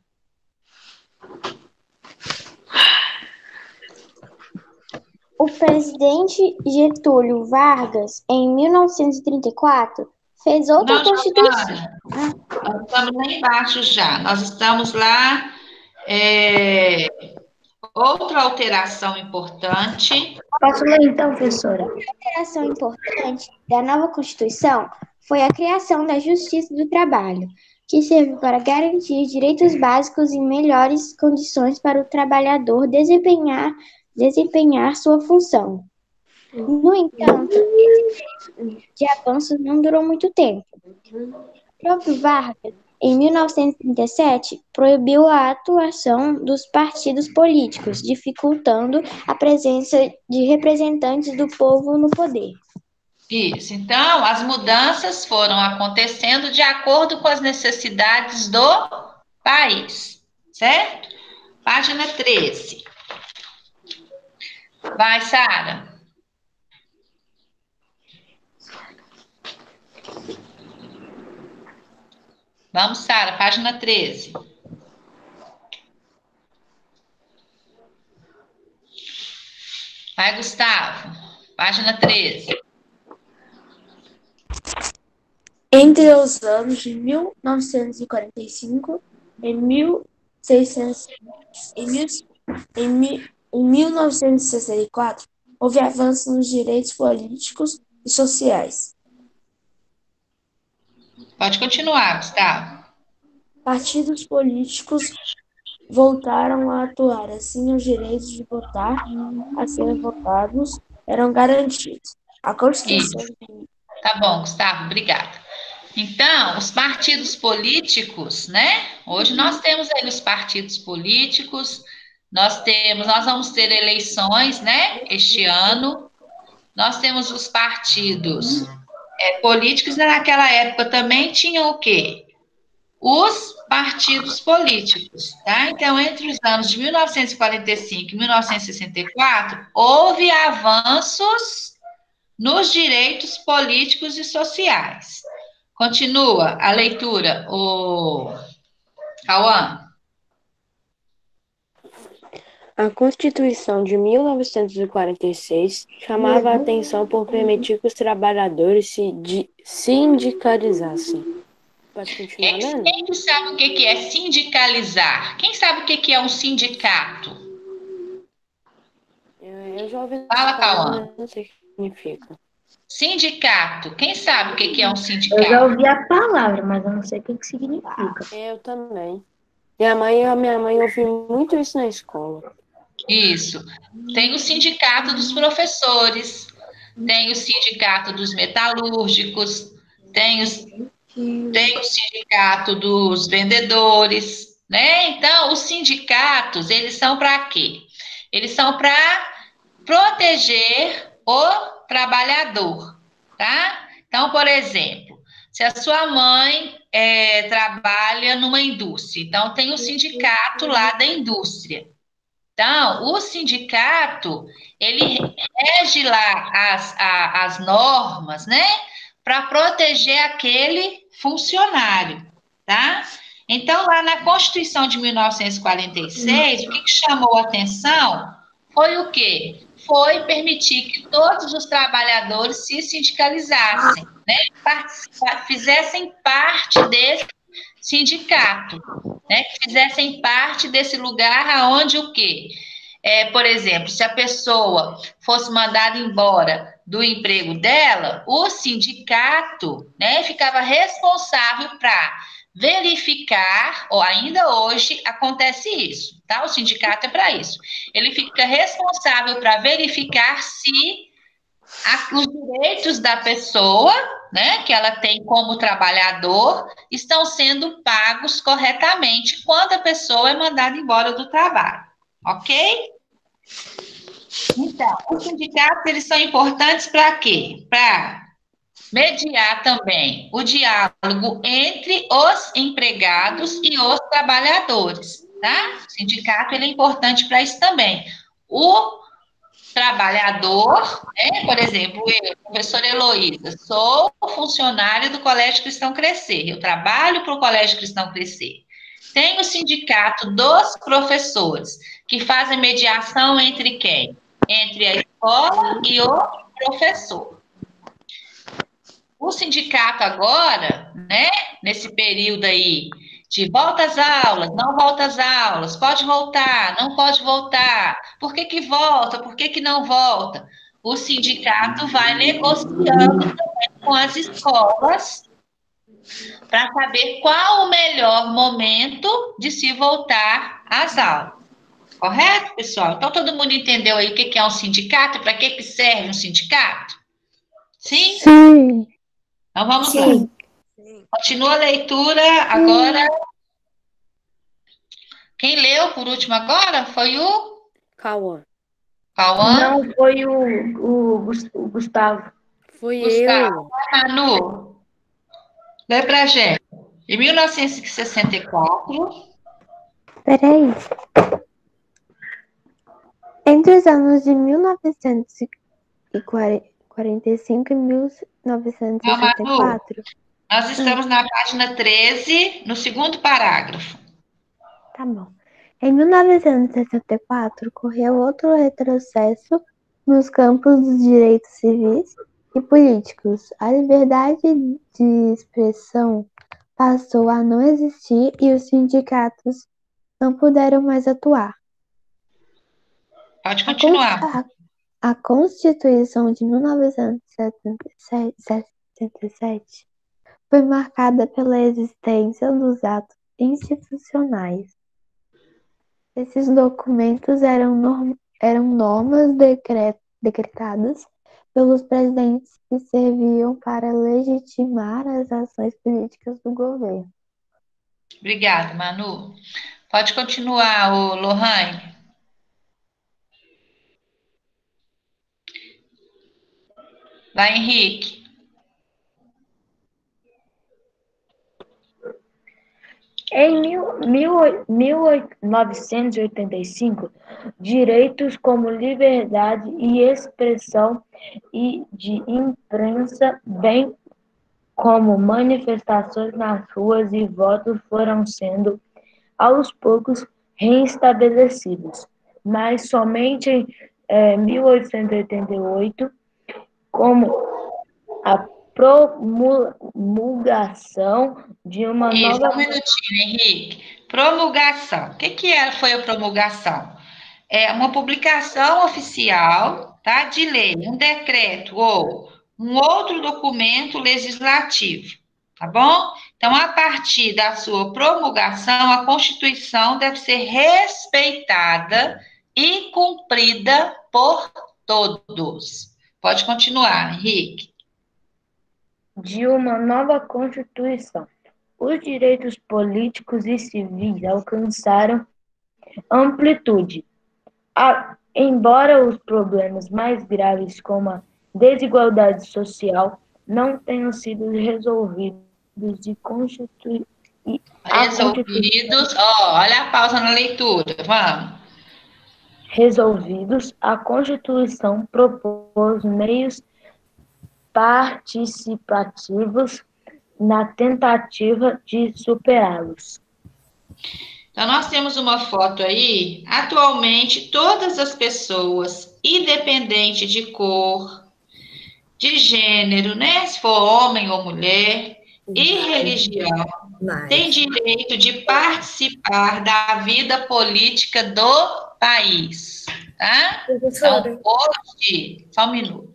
O presidente Getúlio Vargas, em 1934, fez outra Constituição. Nós estamos lá embaixo já. Nós estamos lá. Outra alteração importante. Posso ler então, professora? Outra alteração importante da nova Constituição foi a criação da Justiça do Trabalho, que serve para garantir direitos básicos e melhores condições para o trabalhador desempenhar sua função. No entanto, esse período de avanços não durou muito tempo. O próprio Vargas, em 1937, proibiu a atuação dos partidos políticos, dificultando a presença de representantes do povo no poder. Isso. Então, as mudanças foram acontecendo de acordo com as necessidades do país, certo? Página 13. Vai, Sara. Vamos, Sara, página 13. Vai, Gustavo. Página 13. Entre os anos de 1945 e 1964, houve avanço nos direitos políticos e sociais. Pode continuar, Gustavo. Partidos políticos voltaram a atuar, assim os direitos de votar, a serem votados, eram garantidos. A Constituição Tá bom, Gustavo, obrigada. Então, os partidos políticos, né? Hoje nós temos aí os partidos políticos, nós vamos ter eleições, né? Este ano. Nós temos os partidos políticos, e naquela época também tinham o quê? Os partidos políticos, tá? Então, entre os anos de 1945 e 1964, houve avanços nos direitos políticos e sociais. Continua a leitura, o Cauã. A Constituição de 1946 chamava a atenção por permitir que os trabalhadores se sindicalizassem. Pode continuar lendo? Quem sabe o que é sindicalizar? Quem sabe o que é um sindicato? Eu já ouvi Fala, Cauã. mas não sei o que significa. Sindicato. Quem sabe o que é um sindicato? Eu já ouvi a palavra, mas eu não sei o que significa. Eu também. Minha mãe ouviu muito isso na escola. Isso. Tem o sindicato dos professores, tem o sindicato dos metalúrgicos, tem o sindicato dos vendedores, né? Então, os sindicatos, eles são para quê? Eles são para proteger o trabalhador, tá? Então, por exemplo, se a sua mãe trabalha numa indústria, então tem o sindicato lá da indústria. Então, o sindicato, ele rege lá as normas, né? Para proteger aquele funcionário, tá? Então, lá na Constituição de 1946, o que chamou a atenção foi o quê? Foi permitir que todos os trabalhadores se sindicalizassem, né? Fizessem parte desse sindicato, né? Que fizessem parte desse lugar onde o quê? Por exemplo, se a pessoa fosse mandada embora do emprego dela, o sindicato, né, ficava responsável para verificar, ou ainda hoje acontece isso, tá? O sindicato é para isso. Ele fica responsável para verificar se os direitos da pessoa, né, que ela tem como trabalhador, estão sendo pagos corretamente quando a pessoa é mandada embora do trabalho, ok? Então, os sindicatos, eles são importantes para quê? Para mediar também o diálogo entre os empregados e os trabalhadores, tá? O sindicato, ele é importante para isso também. O trabalhador, né? Por exemplo, eu, professora Heloísa, sou funcionária do Colégio Cristão Crescer, eu trabalho para o Colégio Cristão Crescer. Tem o sindicato dos professores, que fazem mediação entre quem? Entre a escola e o professor. O sindicato agora, né, nesse período aí, de volta às aulas, não volta às aulas, pode voltar, não pode voltar, por que volta, por que não volta? O sindicato vai negociando também com as escolas para saber qual o melhor momento de se voltar às aulas. Correto, pessoal? Então, todo mundo entendeu aí o que é um sindicato? Para que serve um sindicato? Sim? Sim. Então, vamos lá. Continua a leitura agora. Quem leu por último agora foi o Cauã. Cauã? Não, foi o Gustavo. Foi Gustavo, eu. Manu, lê pra gente. Em 1964, Peraí. Entre os anos de 1945 e não, Manu, 1964. nós estamos na página 13, no segundo parágrafo. Tá bom. Em 1964, ocorreu outro retrocesso nos campos dos direitos civis e políticos. A liberdade de expressão passou a não existir e os sindicatos não puderam mais atuar. Pode continuar. A Constituição de 1977 foi marcada pela existência dos atos institucionais. Esses documentos eram normas decretadas pelos presidentes que serviam para legitimar as ações políticas do governo. Obrigada, Manu. Pode continuar, Lohane. Vai, Henrique. Em 1985, direitos como liberdade de expressão e de imprensa, bem como manifestações nas ruas e votos, foram sendo, aos poucos, reestabelecidos, mas somente em 1888, como a promulgação de uma Isso, nova... um minutinho, Henrique. Promulgação. O que foi a promulgação? É uma publicação oficial, tá, de lei, um decreto ou um outro documento legislativo, tá bom? Então, a partir da sua promulgação, a Constituição deve ser respeitada e cumprida por todos. Pode continuar, Henrique. De uma nova Constituição. Os direitos políticos e civis alcançaram amplitude, embora os problemas mais graves, como a desigualdade social, não tenham sido resolvidos de Resolvidos, olha a pausa na leitura, vamos. Resolvidos, a Constituição propôs meios participativos na tentativa de superá-los. Então, nós temos uma foto aí. Atualmente, todas as pessoas, independente de cor, de gênero, né? Se for homem ou mulher, e religião, têm direito de participar da vida política do país, tá? Então, hoje, só um minuto.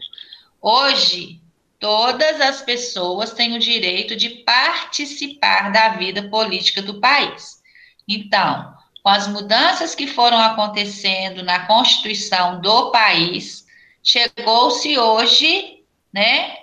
Hoje, todas as pessoas têm o direito de participar da vida política do país. Então, com as mudanças que foram acontecendo na Constituição do país, chegou-se hoje, né,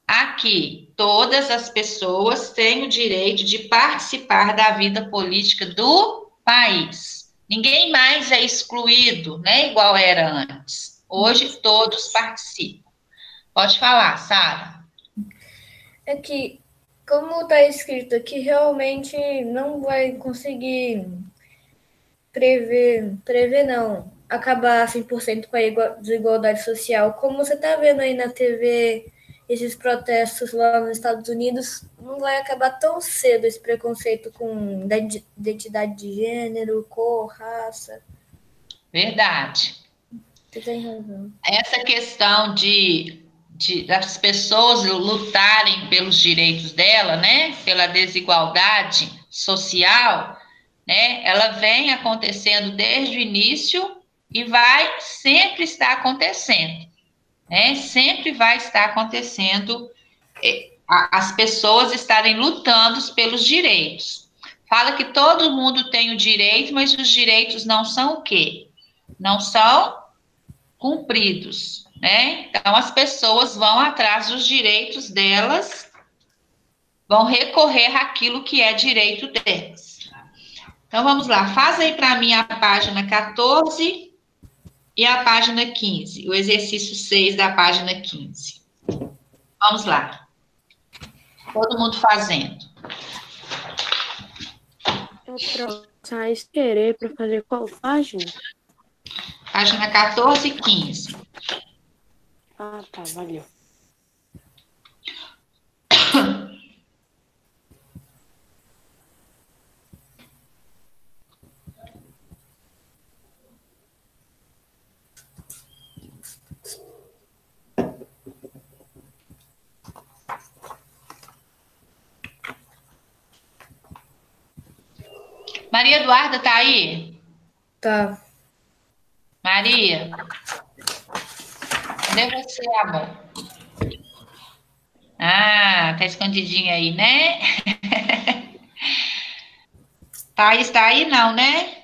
aqui, todas as pessoas têm o direito de participar da vida política do país. Ninguém mais é excluído, né, igual era antes. Hoje, todos participam. Pode falar, Sara. É que, como está escrito aqui, realmente não vai conseguir prever não, acabar 100% com a desigualdade social. Como você está vendo aí na TV, esses protestos lá nos Estados Unidos, não vai acabar tão cedo esse preconceito com identidade de gênero, cor, raça. Verdade. Você tem razão. Essa questão das pessoas lutarem pelos direitos dela, né, pela desigualdade social, né, ela vem acontecendo desde o início e vai sempre estar acontecendo, né, sempre vai estar acontecendo as pessoas estarem lutando pelos direitos. Fala que todo mundo tem o direito, mas os direitos não são o quê? Não são cumpridos, né? Então, as pessoas vão atrás dos direitos delas, vão recorrer àquilo que é direito delas. Então, vamos lá. Faz aí para mim a página 14 e a página 15, o exercício 6 da página 15. Vamos lá. Todo mundo fazendo. Eu trocar esperei para fazer qual página? Página 14 e 15. Ah, tá, valeu. Maria Eduarda tá aí? Tá. Maria? Cadê você, amor? Ah, tá escondidinha aí, né? Thaís tá aí, não, né?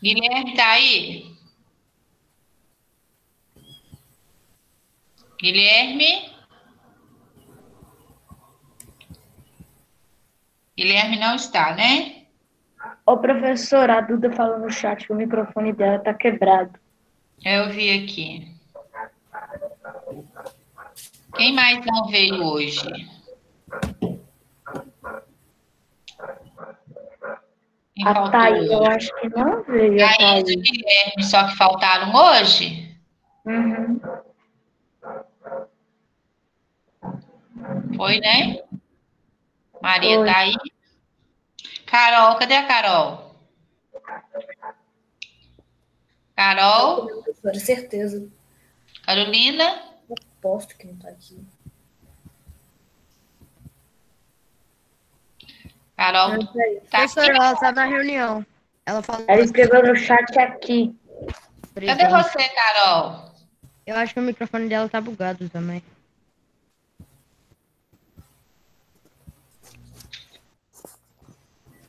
Guilherme tá aí? Guilherme? Guilherme não está, né? Ô, professora, a Duda falou no chat que o microfone dela tá quebrado. Eu vi aqui. Quem mais não veio hoje? Quem A faltou Thaís, eu hoje? acho que não veio, a Thaís e o Thaís. Guilherme, só que faltaram hoje? Uhum. Foi, né? Maria Foi. tá aí? Carol, cadê a Carol? Carol? Professora, certeza. Carolina? Aposto que não tá aqui. Carol, tá Professora, aqui? ela tá na reunião. Ela falou. Ela escreveu no chat aqui. Cadê você, Carol? Eu acho que o microfone dela tá bugado também.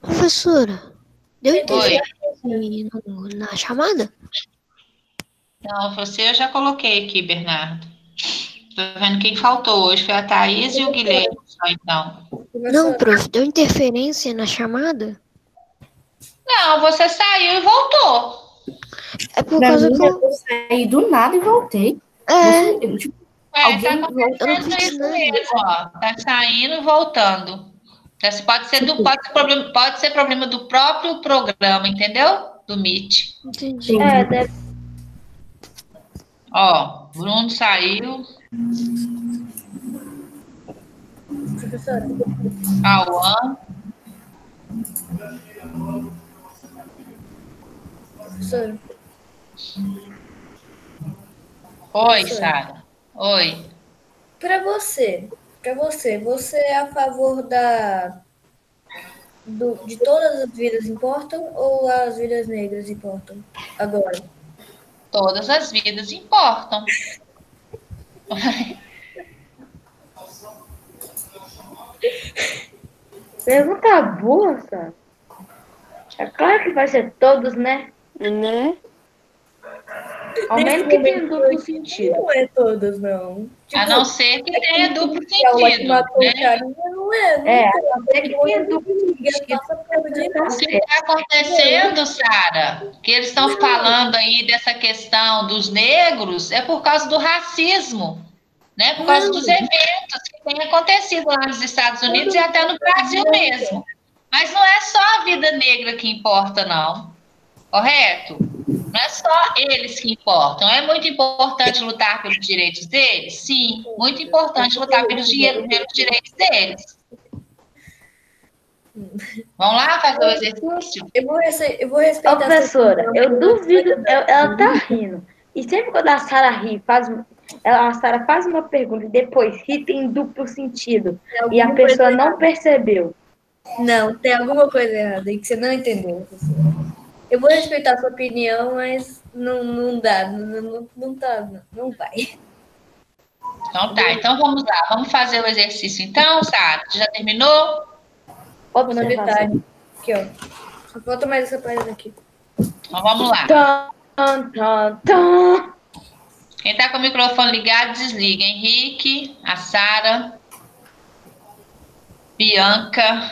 Professora, deu Oi. interferência na chamada? Não, você eu já coloquei aqui, Bernardo. Tô vendo quem faltou hoje. Foi a Thaís e o Guilherme, só então. Não, prof, deu interferência na chamada? Não, você saiu e voltou. É por Pra causa mim, que eu saí do nada e voltei. É. Você, tipo, Tá alguém acontecendo isso mesmo, ó. Tá saindo e voltando. Então, pode ser problema do próprio programa, entendeu? Do Meet. Entendi. Deve... Ó, Bruno saiu. Professora. Cauã. Professora. Oi, Sara. Oi. Para você, você é a favor de todas as vidas importam ou as vidas negras importam agora? Todas as vidas importam. Pergunta boa, sabe? É claro que vai ser todos, né? Né? Ao menos que tenha duplo sentido. Não é todas, não. A não ser que tenha duplo Que sentido. matou Né? o carinha, não é. É, a não ser que tenha duplo sentido. O que está acontecendo, Sara, que eles estão falando aí dessa questão dos negros, é por causa do racismo, né? Por causa dos eventos que têm acontecido lá nos Estados Unidos e até no Brasil mesmo. Mas não é só a vida negra que importa, não. Correto? Não é só eles que importam. É muito importante lutar pelos direitos deles? Sim, muito importante lutar pelos direitos deles. Vamos lá fazer o exercício? Eu vou respeitar. Ô, professora, eu duvido, ela tá rindo. E sempre quando a Sara ri, a Sara faz uma pergunta e depois ri tem duplo sentido. E a pessoa não percebeu. Não, tem alguma coisa errada aí que você não entendeu. Eu vou respeitar a sua opinião, mas não dá, não vai. Então tá, então vamos lá, vamos fazer o exercício então, Sara? Já terminou? Novidade. Aqui, ó. Só falta mais essa página aqui. Então vamos lá. Tum, tum, tum. Quem tá com o microfone ligado, desliga. Henrique, a Sara, Bianca.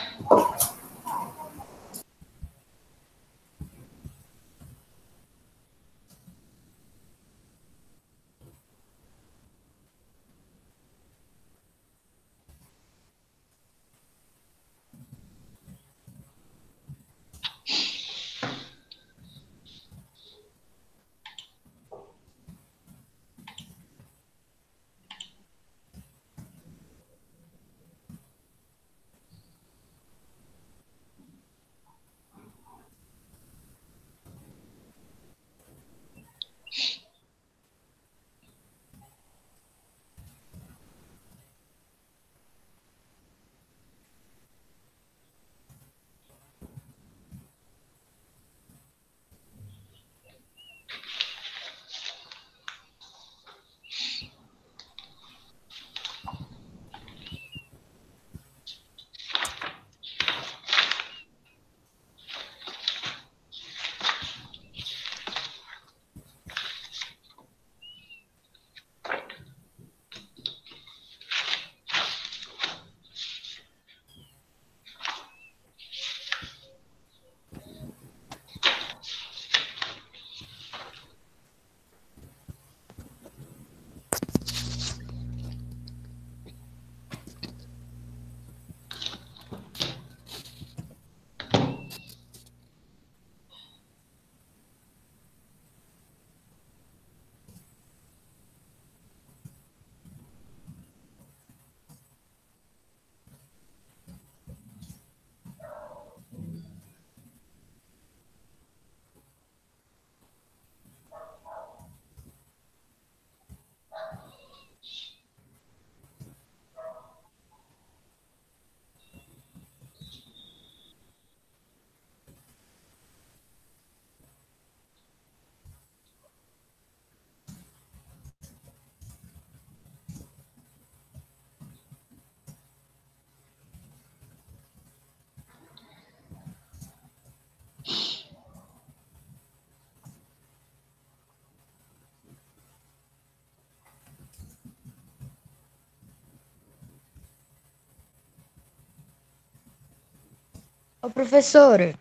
Ô, professora,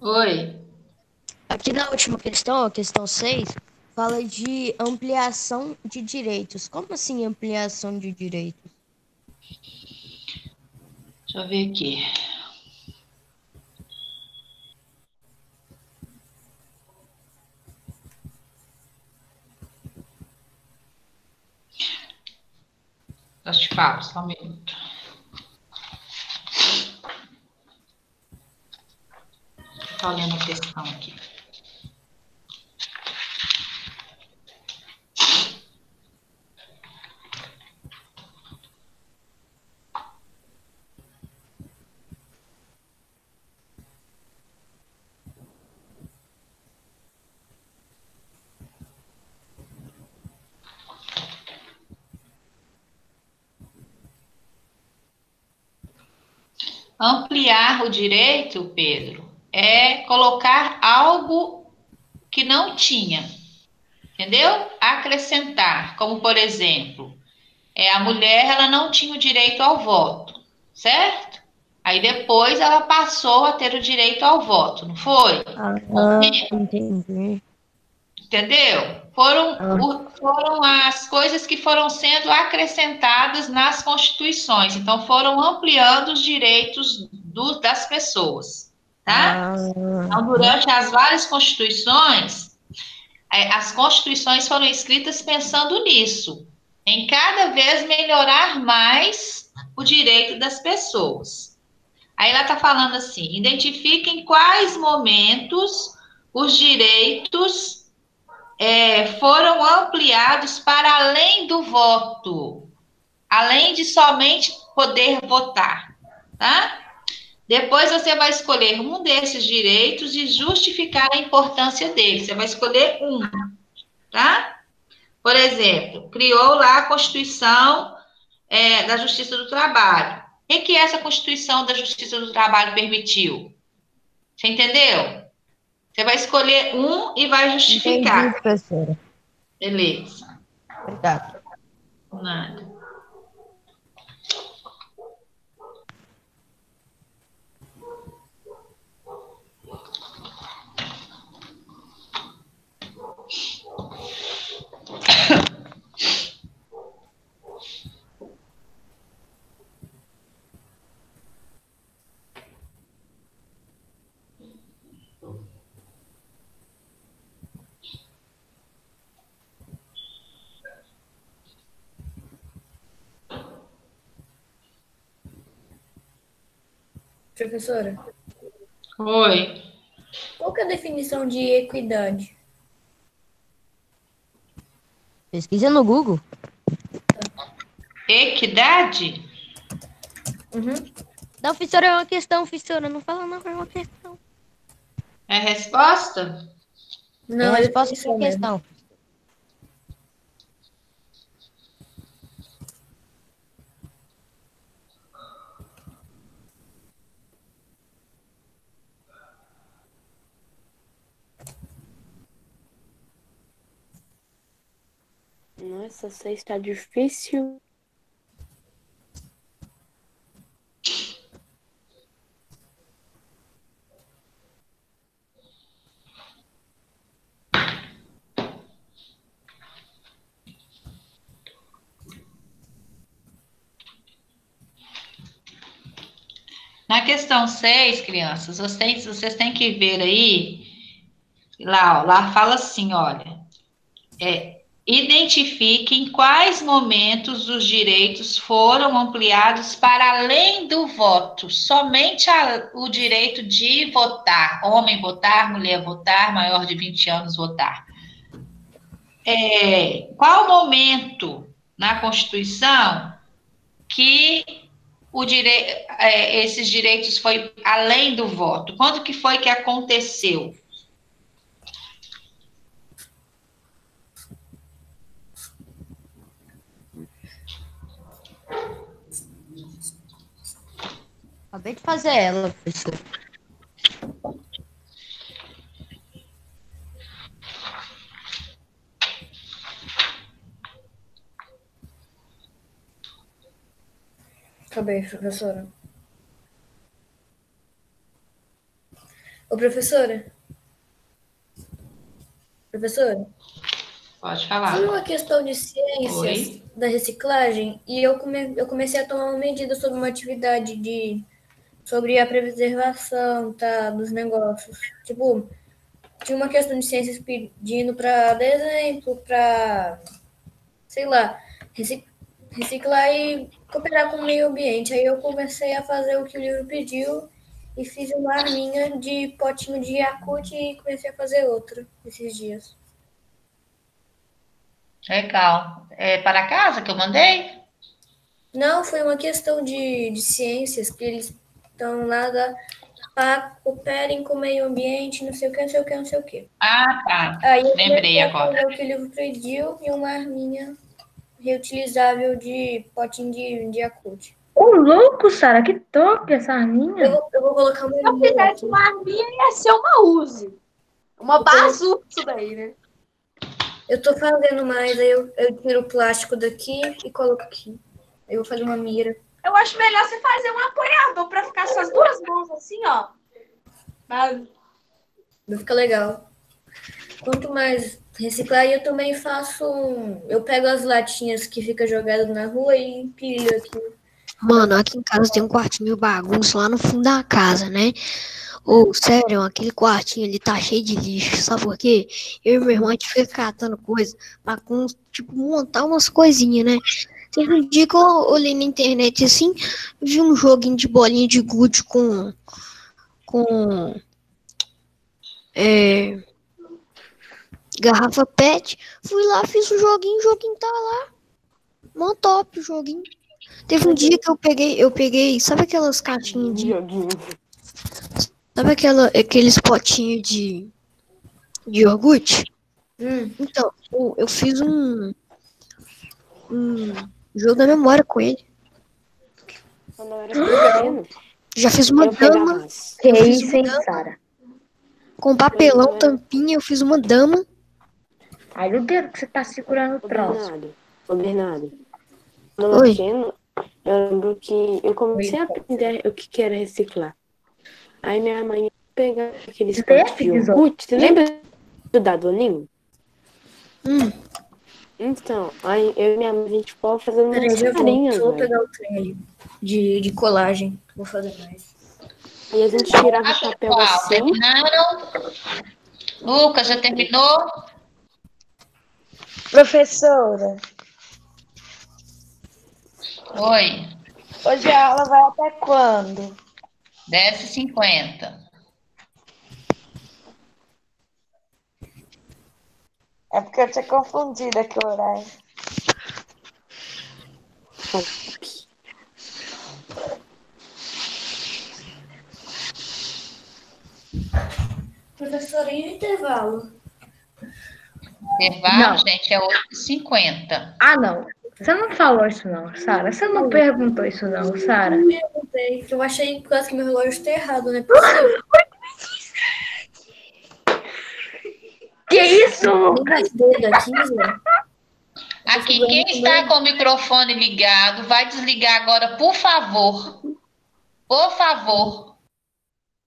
Oi. aqui na última questão, a questão 6, fala de ampliação de direitos. Como assim ampliação de direitos? Deixa eu ver aqui. Eu te falo, só um minuto. Estou olhando a questão aqui. Ampliar o direito, Pedro, é colocar algo que não tinha, entendeu? Acrescentar, como por exemplo, a mulher ela não tinha o direito ao voto, certo? Aí depois ela passou a ter o direito ao voto, não foi? Entendi. Entendeu? Foram as coisas que foram sendo acrescentadas nas constituições. Então, foram ampliando os direitos das pessoas, tá? Então, durante as várias constituições, as constituições foram escritas pensando nisso, em cada vez melhorar mais o direito das pessoas. Aí ela está falando assim: identifiquem quais momentos os direitos foram ampliados para além do voto, além de somente poder votar, tá? Depois você vai escolher um desses direitos e justificar a importância dele. Você vai escolher um, tá? Por exemplo, criou lá a Constituição da Justiça do Trabalho. O que essa Constituição da Justiça do Trabalho permitiu? Você entendeu? Você vai escolher um e vai justificar. Entendi, professora. Beleza. Obrigada. Nada. Professora, Oi. qual que é a definição de equidade? Pesquisa no Google. Equidade? Não, professora, é uma questão, professora. Não fala não, é uma questão. É resposta? Não, é resposta para a questão. Nossa, essa está difícil. Na questão 6, crianças, vocês têm que ver aí, lá fala assim, olha, identifiquem quais momentos os direitos foram ampliados para além do voto, somente o direito de votar, homem votar, mulher votar, maior de 20 anos votar. Qual momento na Constituição que esses direitos foi além do voto? Quando que foi que aconteceu? Acabei de fazer ela, professor. Acabei, professora. Ô, professora? Professora? Pode falar. Foi uma questão de ciências da reciclagem e eu comecei a tomar uma medida sobre uma atividade sobre a preservação, tá, dos negócios. Tipo, tinha uma questão de ciências pedindo para dar exemplo, para, sei lá, reciclar e cooperar com o meio ambiente. Aí eu comecei a fazer o que o livro pediu e fiz uma arminha de potinho de Yakult e comecei a fazer outra esses dias. Legal. É para casa que eu mandei? Não, foi uma questão de ciências, que eles estão lá, cooperem com o meio ambiente, não sei o que, não sei o que, não sei o que. Ah, tá. Aí eu Lembrei agora. fazer o que o livro pediu e uma arminha reutilizável de potinho de Yakult. Ô, louco, Sara, que top essa arminha. Eu vou colocar uma Se eu fizesse uma arminha, ia ser uma Uzi. Uma bazuca isso daí, né? Eu tô fazendo mais, aí eu tiro o plástico daqui e coloco aqui. Aí eu vou fazer uma mira. Eu acho melhor você fazer um apoiador pra ficar suas duas mãos assim, ó. Vai ficar legal. Quanto mais reciclar, eu também faço eu pego as latinhas que ficam jogadas na rua e empilho aqui. Mano, aqui em casa tem um quartinho bagunço lá no fundo da casa, né? Ô, sério, aquele quartinho ali tá cheio de lixo, sabe por quê? Eu e meu irmão, a gente fica catando coisa pra, tipo, montar umas coisinhas, né? Teve um dia que eu olhei na internet, assim, vi um joguinho de bolinha de gude com garrafa PET. Fui lá, fiz o joguinho tá lá. Mó top o joguinho. Teve um dia que eu peguei, sabe aquelas caixinhas de... Sabe aqueles potinhos de iogurte? Então, eu fiz um jogo da memória com ele. Quando eu era pequeno, Já fiz uma dama. Que isso, hein, Sara? Com papelão, tampinha, eu fiz uma dama. Olha o dedo que você tá segurando o troço. Ô, Bernardo. Quando eu era pequeno, eu lembro que eu comecei a aprender o que era reciclar. Aí minha mãe ia pegar aqueles potes de iogurte. Você lembra do Dadoninho? Então, aí eu e minha mãe, a gente ficou fazendo umas carinhas, vou pegar o trem ali de colagem. Vou fazer mais. Aí a gente tirava o papel assim. Terminaram? Lucas, já terminou? Professora, Oi. hoje a aula vai até quando? 10h50. É porque eu tinha confundido aqui o horário. Professora, e o intervalo? Intervalo, Não. gente, é 8h50. Ah, não. Você não falou isso não, Sara. Você não perguntou isso não, Sara. Eu perguntei, eu achei por causa que meu relógio está errado, né? Possível. Que isso, Lucas? Aqui, quem está com o microfone ligado, vai desligar agora, por favor. Por favor.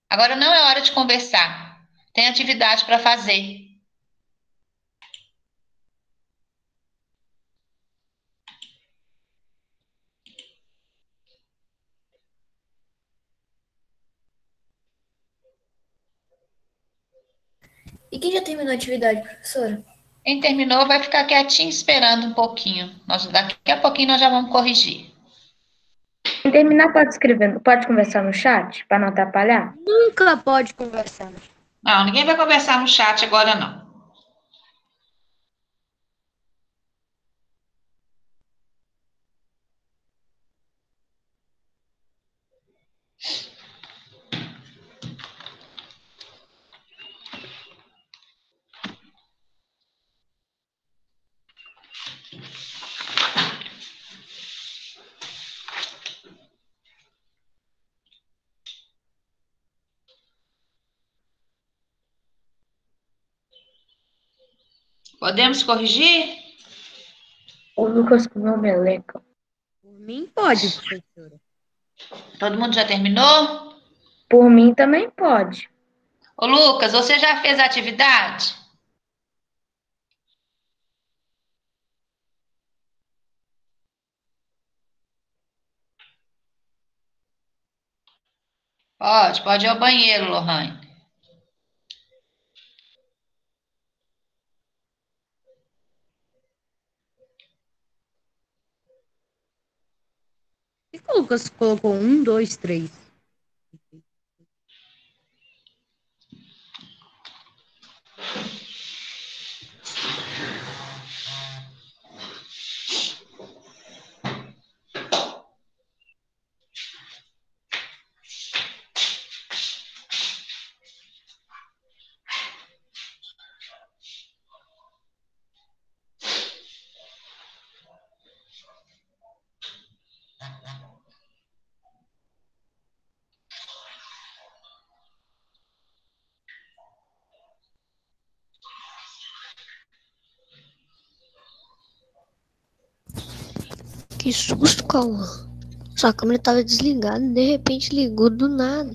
Agora não é hora de conversar. Tem atividade para fazer. E quem já terminou a atividade, professora? Quem terminou vai ficar quietinho esperando um pouquinho. Daqui a pouquinho nós já vamos corrigir. Quem terminar pode escrever, pode conversar no chat para não atrapalhar? Nunca pode conversar. Não, ninguém vai conversar no chat agora, não. Podemos corrigir? O Lucas comeu meleca. Por mim pode, professora. Todo mundo já terminou? Por mim também pode. Ô, Lucas, você já fez a atividade? Pode ir ao banheiro, Lohane. Por que o Lucas colocou 1, 2, 3? Que susto, Cauã. Sua câmera tava desligada e de repente ligou do nada.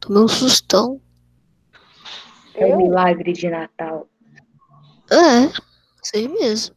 Tomei um sustão. É o milagre de Natal. É, sei mesmo.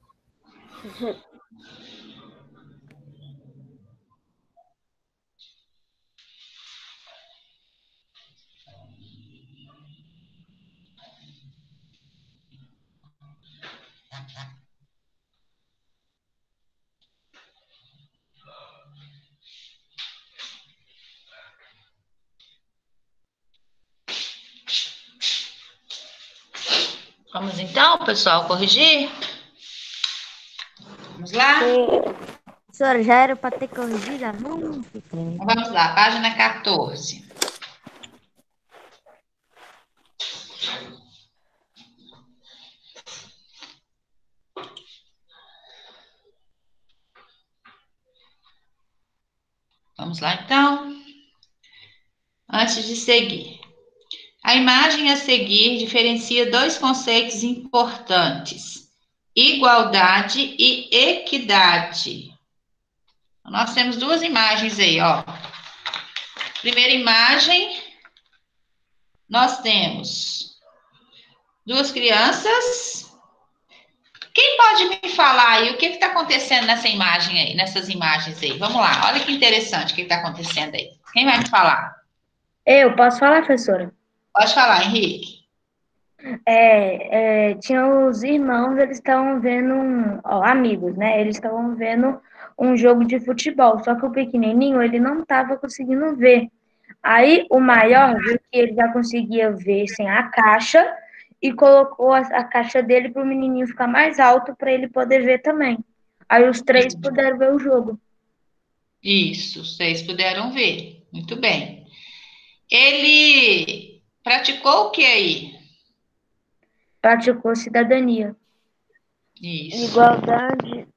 Vamos então, pessoal, corrigir? Vamos lá? Senhora, já era para ter corrigido a mão? Vamos lá, página 14. Vamos lá, então. Antes de seguir. A imagem a seguir diferencia dois conceitos importantes: igualdade e equidade. Nós temos duas imagens aí, ó. Primeira imagem, nós temos duas crianças. Quem pode me falar aí o que está acontecendo nessa imagem aí, nessas imagens aí? Vamos lá, olha que interessante o que está acontecendo aí. Quem vai me falar? Eu posso falar, professora? Pode falar, Henrique. Tinha os irmãos, eles estavam vendo amigos, né? Eles estavam vendo um jogo de futebol, só que o pequenininho, ele não estava conseguindo ver. Aí o maior viu que ele já conseguia ver sem a caixa e colocou a caixa dele para o menininho ficar mais alto para ele poder ver também. Aí os três puderam ver o jogo. Isso, vocês puderam ver. Muito bem. Ele praticou o que aí? Praticou cidadania. Isso. Igualdade.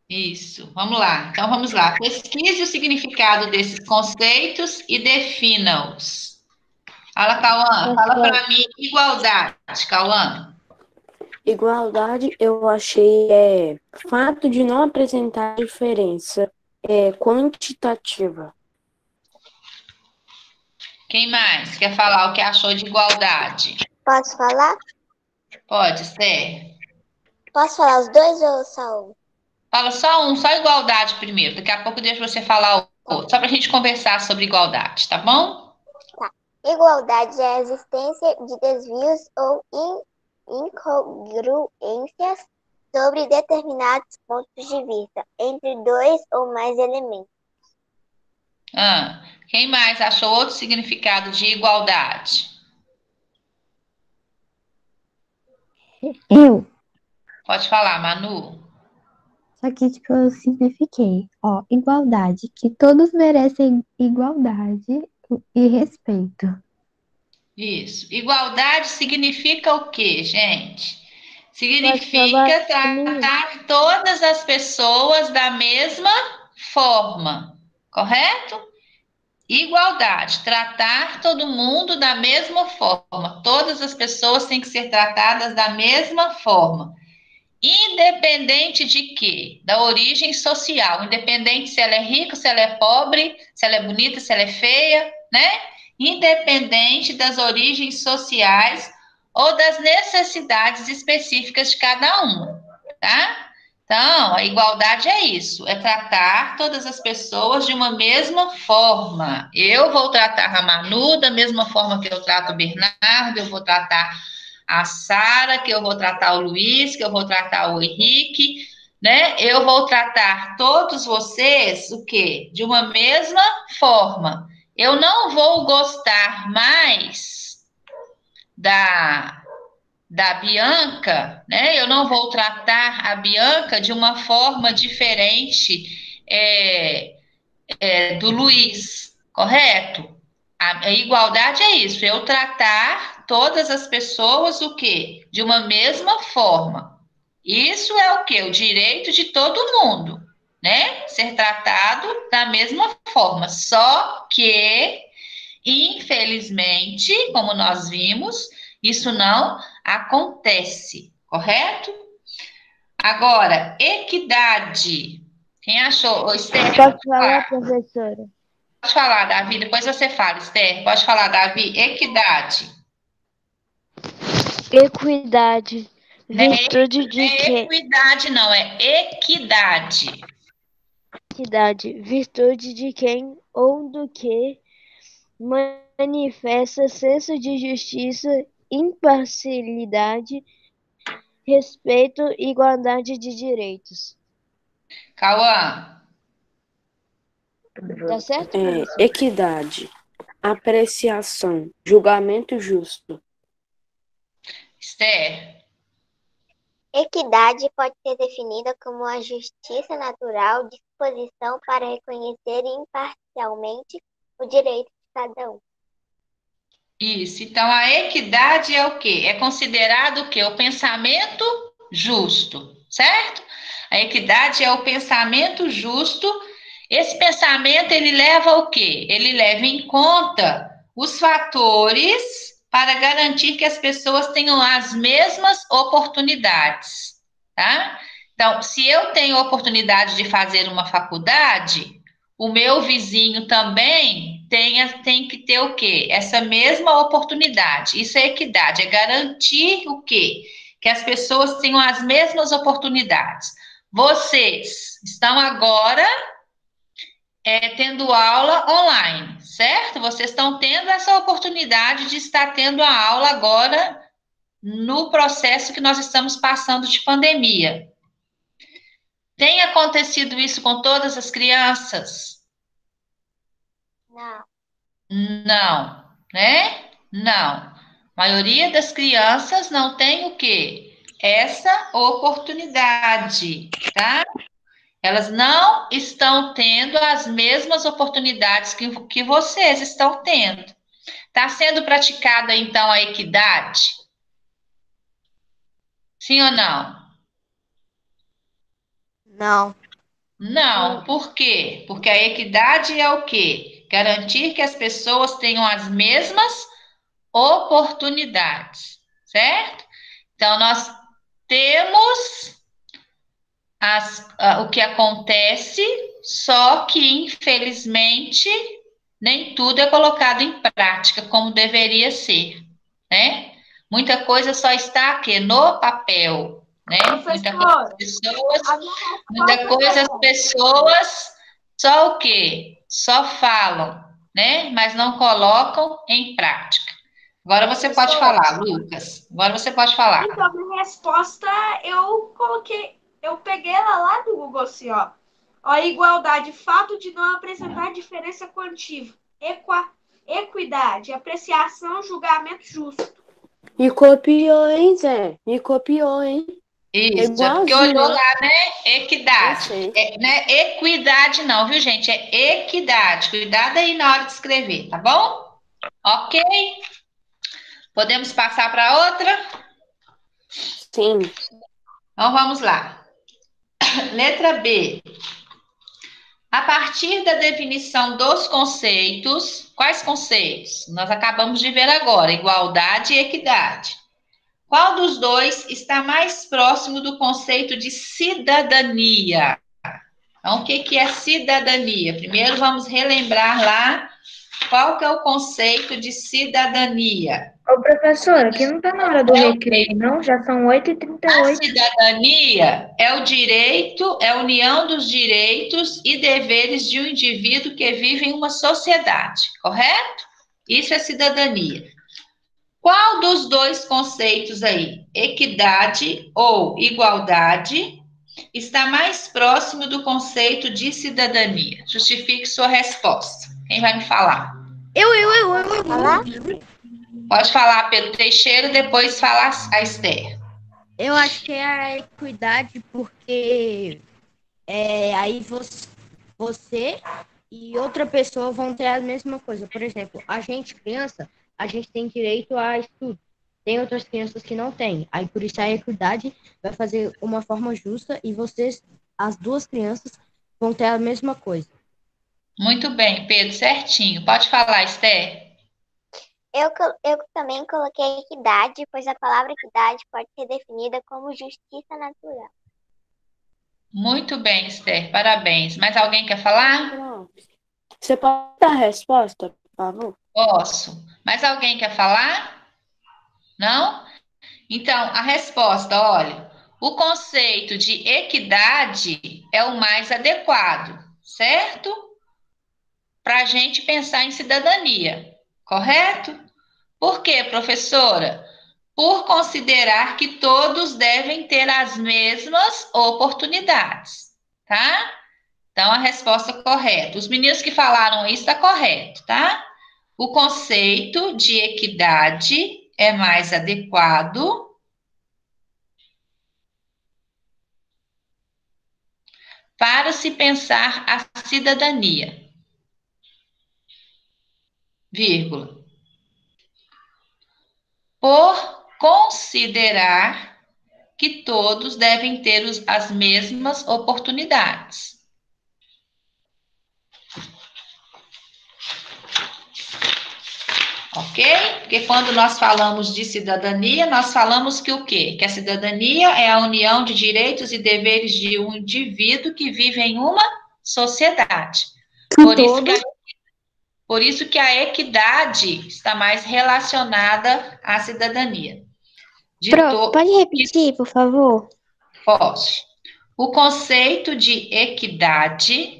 Isso. Vamos lá. Então, vamos lá. Pesquise o significado desses conceitos e defina-os. Fala, Cauã. Fala para mim. Igualdade, Cauã. Igualdade, eu achei fato de não apresentar diferença quantitativa. Quem mais quer falar o que achou de igualdade? Posso falar? Pode, Sé. Posso falar os dois ou só um? Fala só um, só igualdade primeiro. Daqui a pouco deixa você falar o outro. Só para a gente conversar sobre igualdade, tá bom? Tá. Igualdade é a existência de desvios ou incongruências sobre determinados pontos de vista entre dois ou mais elementos. Quem mais achou outro significado de igualdade? Eu. Pode falar, Manu. Só que, tipo, eu simplifiquei. Ó, igualdade, que todos merecem igualdade e respeito. Isso. Igualdade significa o quê, gente? Significa tratar todas as pessoas da mesma forma, correto? Igualdade, tratar todo mundo da mesma forma. Todas as pessoas têm que ser tratadas da mesma forma. Independente de quê? Da origem social. Independente se ela é rica, se ela é pobre, se ela é bonita, se ela é feia, né? independente das origens sociais ou das necessidades específicas de cada um, tá? Então, a igualdade é isso, é tratar todas as pessoas de uma mesma forma. Eu vou tratar a Manu da mesma forma que eu trato o Bernardo, eu vou tratar a Sara, que eu vou tratar o Luiz, que eu vou tratar o Henrique, né? Eu vou tratar todos vocês, o quê? De uma mesma forma. Eu não vou gostar mais da Bianca, né? Eu não vou tratar a Bianca de uma forma diferente do Luiz, correto? A igualdade é isso, eu tratar todas as pessoas o quê? De uma mesma forma. Isso é o quê? O direito de todo mundo, né? Ser tratado da mesma forma, só que, infelizmente, como nós vimos, isso não acontece, correto? Agora, equidade. Quem achou? Ô, Esther, Pode falar, professora. Pode falar, Davi. Depois você fala, Esther. Pode falar, Davi. Equidade. Equidade. Virtude de quem? Equidade não, é equidade. Equidade. Virtude de quem ou do que manifesta senso de justiça, imparcialidade, respeito e igualdade de direitos. Cauã. Tá certo? Equidade, apreciação, julgamento justo. Esther. Equidade pode ser definida como a justiça natural, disposição para reconhecer imparcialmente o direito de cada um. Isso, então a equidade é o quê? É considerado o quê? O pensamento justo, certo? A equidade é o pensamento justo. Esse pensamento, ele leva o quê? Ele leva em conta os fatores para garantir que as pessoas tenham as mesmas oportunidades, tá? Então, se eu tenho a oportunidade de fazer uma faculdade, o meu vizinho também tem que ter o quê? Essa mesma oportunidade. Isso é equidade, é garantir o quê? Que as pessoas tenham as mesmas oportunidades. Vocês estão agora tendo aula online, certo? Vocês estão tendo essa oportunidade de estar tendo a aula agora no processo que nós estamos passando de pandemia. Tem acontecido isso com todas as crianças? Não. Não, né? Não. A maioria das crianças não tem o quê? Essa oportunidade, tá? Elas não estão tendo as mesmas oportunidades que vocês estão tendo. Está sendo praticada, então, a equidade? Sim ou não? Não. Não. Por quê? Porque a equidade é o quê? Garantir que as pessoas tenham as mesmas oportunidades, certo? Então, nós temos o que acontece, só que, infelizmente, nem tudo é colocado em prática como deveria ser, né? Muita coisa só está aqui no papel, né? Muita coisa as pessoas só o quê? Só falam, né? Mas não colocam em prática. Agora você pode falar, Lucas. Agora você pode falar. Então, minha resposta, eu peguei ela lá do Google, assim, ó. Ó, igualdade, fato de não apresentar diferença quantitativa. Equidade, apreciação, julgamento justo. Me copiou, hein, Zé? Me copiou, hein? Isso, é porque olhou lá, né? Equidade. Né? Equidade não, viu, gente? É equidade. Cuidado aí na hora de escrever, tá bom? Ok? Podemos passar para outra? Sim. Então, vamos lá. Letra B. A partir da definição dos conceitos, quais conceitos? Nós acabamos de ver agora, igualdade e equidade. Qual dos dois está mais próximo do conceito de cidadania? Então, o que é cidadania? Primeiro, vamos relembrar lá Qual que é o conceito de cidadania? Ô, professora, aqui não tá na hora do recreio, não? Já são A 8h38. cidadania é o direito, é a união dos direitos e deveres de um indivíduo que vive em uma sociedade, correto? Isso é cidadania. Qual dos dois conceitos aí, equidade ou igualdade, está mais próximo do conceito de cidadania? Justifique sua resposta. Quem vai me falar? Eu. Pode falar, Pedro Teixeira, depois fala a Esther. Eu acho que é a equidade, porque aí você e outra pessoa vão ter a mesma coisa. Por exemplo, a gente, criança, a gente tem direito a estudo. Tem outras crianças que não têm. Aí, por isso, a equidade vai fazer uma forma justa e vocês, as duas crianças, vão ter a mesma coisa. Muito bem, Pedro, certinho. Pode falar, Esther. Eu também coloquei equidade, pois a palavra equidade pode ser definida como justiça natural. Muito bem, Esther, parabéns. Mais alguém quer falar? Não. Você pode dar a resposta, por favor? Posso. Mais alguém quer falar? Não? Então, a resposta, olha, o conceito de equidade é o mais adequado, certo? Para a gente pensar em cidadania, correto? Por quê, professora? Por considerar que todos devem ter as mesmas oportunidades, tá? Então, a resposta correta. Os meninos que falaram isso está correto, tá? O conceito de equidade é mais adequado para se pensar a cidadania, vírgula. Por considerar que todos devem ter as mesmas oportunidades. Ok? Porque quando nós falamos de cidadania, nós falamos que o quê? Que a cidadania é a união de direitos e deveres de um indivíduo que vive em uma sociedade. Por isso que a equidade está mais relacionada à cidadania. Pode repetir, por favor? Posso. O conceito de equidade.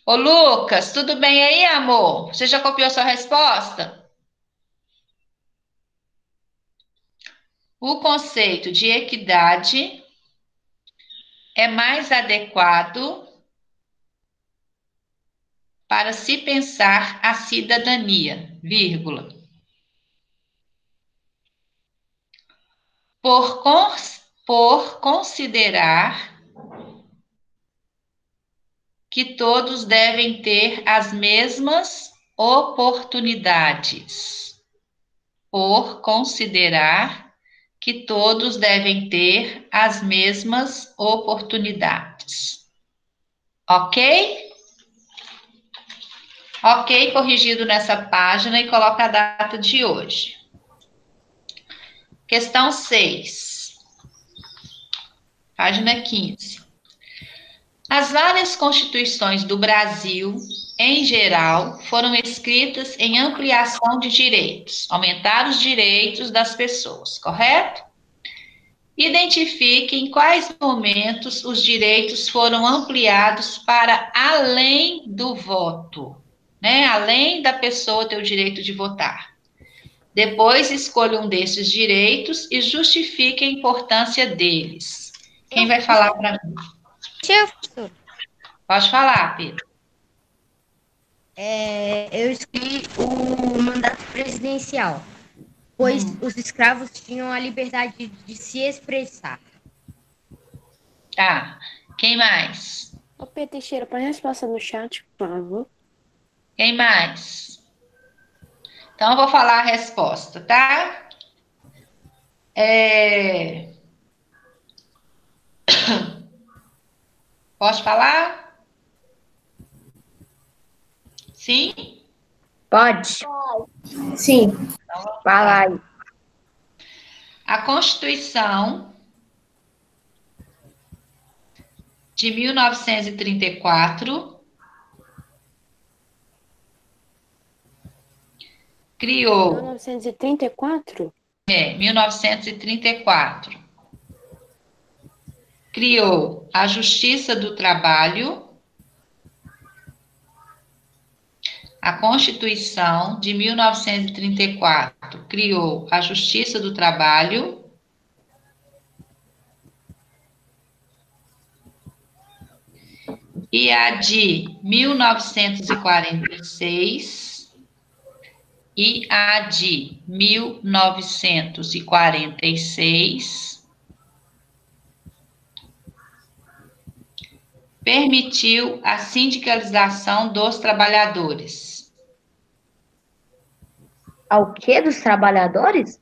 Ô, Lucas, tudo bem aí, amor? Você já copiou sua resposta? O conceito de equidade é mais adequado para se pensar a cidadania, vírgula. Por considerar que todos devem ter as mesmas oportunidades. Por considerar que todos devem ter as mesmas oportunidades. Ok? Ok, corrigido nessa página e coloca a data de hoje. Questão 6. Página 15. As várias constituições do Brasil, em geral, foram escritas em ampliação de direitos, aumentar os direitos das pessoas, correto? Identifique em quais momentos os direitos foram ampliados para além do voto, né? Além da pessoa ter o direito de votar. Depois, escolha um desses direitos e justifique a importância deles. Quem vai falar para mim? Pode falar, Pedro. Eu escolhi o mandato presidencial, pois os escravos tinham a liberdade de se expressar. Tá. Quem mais? Ô, Pedro Teixeira, põe a resposta no chat, por favor. Quem mais? Então, eu vou falar a resposta, tá? Pode falar? Sim? Pode. Sim. Então, Fala aí. A Constituição de 1934 criou. 1934? 1934. Criou a Justiça do Trabalho, a Constituição de 1934 criou a Justiça do Trabalho, e a de 1946 e a de 1946 permitiu a sindicalização dos trabalhadores. Ao quê dos trabalhadores?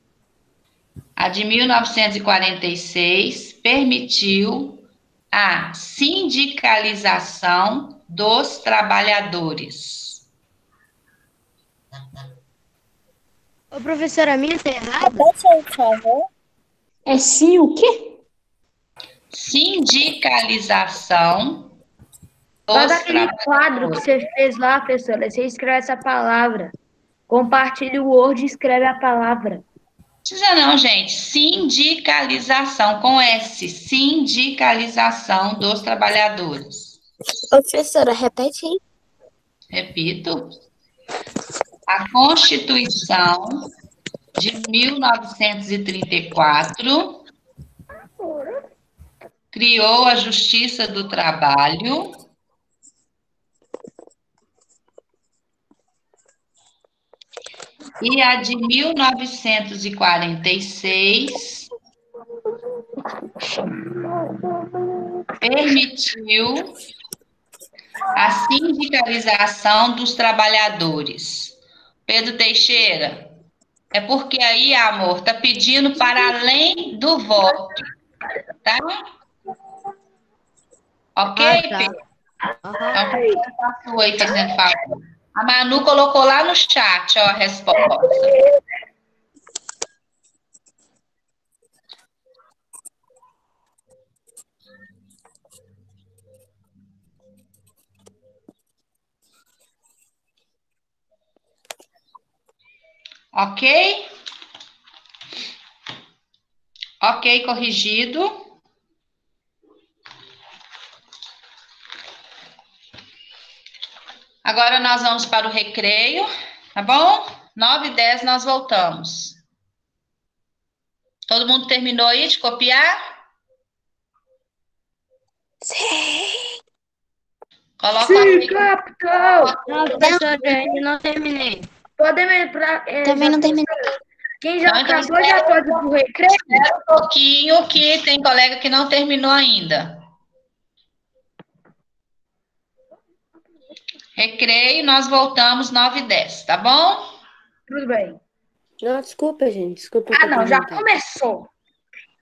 A de 1946 permitiu a sindicalização dos trabalhadores. Ô, professora, a minha tá errada? Repete aí, por favor. É sim o quê? Sindicalização Lá dos daquele quadro que você fez lá, professora, você escreve essa palavra. Compartilha o Word e escreve a palavra. Precisa não, gente. Sindicalização, com S. Sindicalização dos trabalhadores. Professora, repete aí. Repito. A Constituição de 1934 criou a Justiça do Trabalho, e a de 1946 permitiu a sindicalização dos trabalhadores. Pedro Teixeira, é porque aí, amor, tá pedindo para além do voto, tá? Ok, tá. Pedro? Então, aí fazendo favor. A Manu colocou lá no chat, ó, a resposta. Ok? Ok, corrigido. Agora nós vamos para o recreio, tá bom? 9h10 nós voltamos. Todo mundo terminou aí de copiar? Sim. Coloca Sim, capitão! Não, professora, ainda não terminei. Também não terminei. Quem já Não, então acabou já pode ir pro recreio? Espera um pouquinho que tem colega que não terminou ainda. Recreio, nós voltamos 9h10, tá bom? Tudo bem. Não, desculpa, gente. Desculpa. Ah, não, já começou.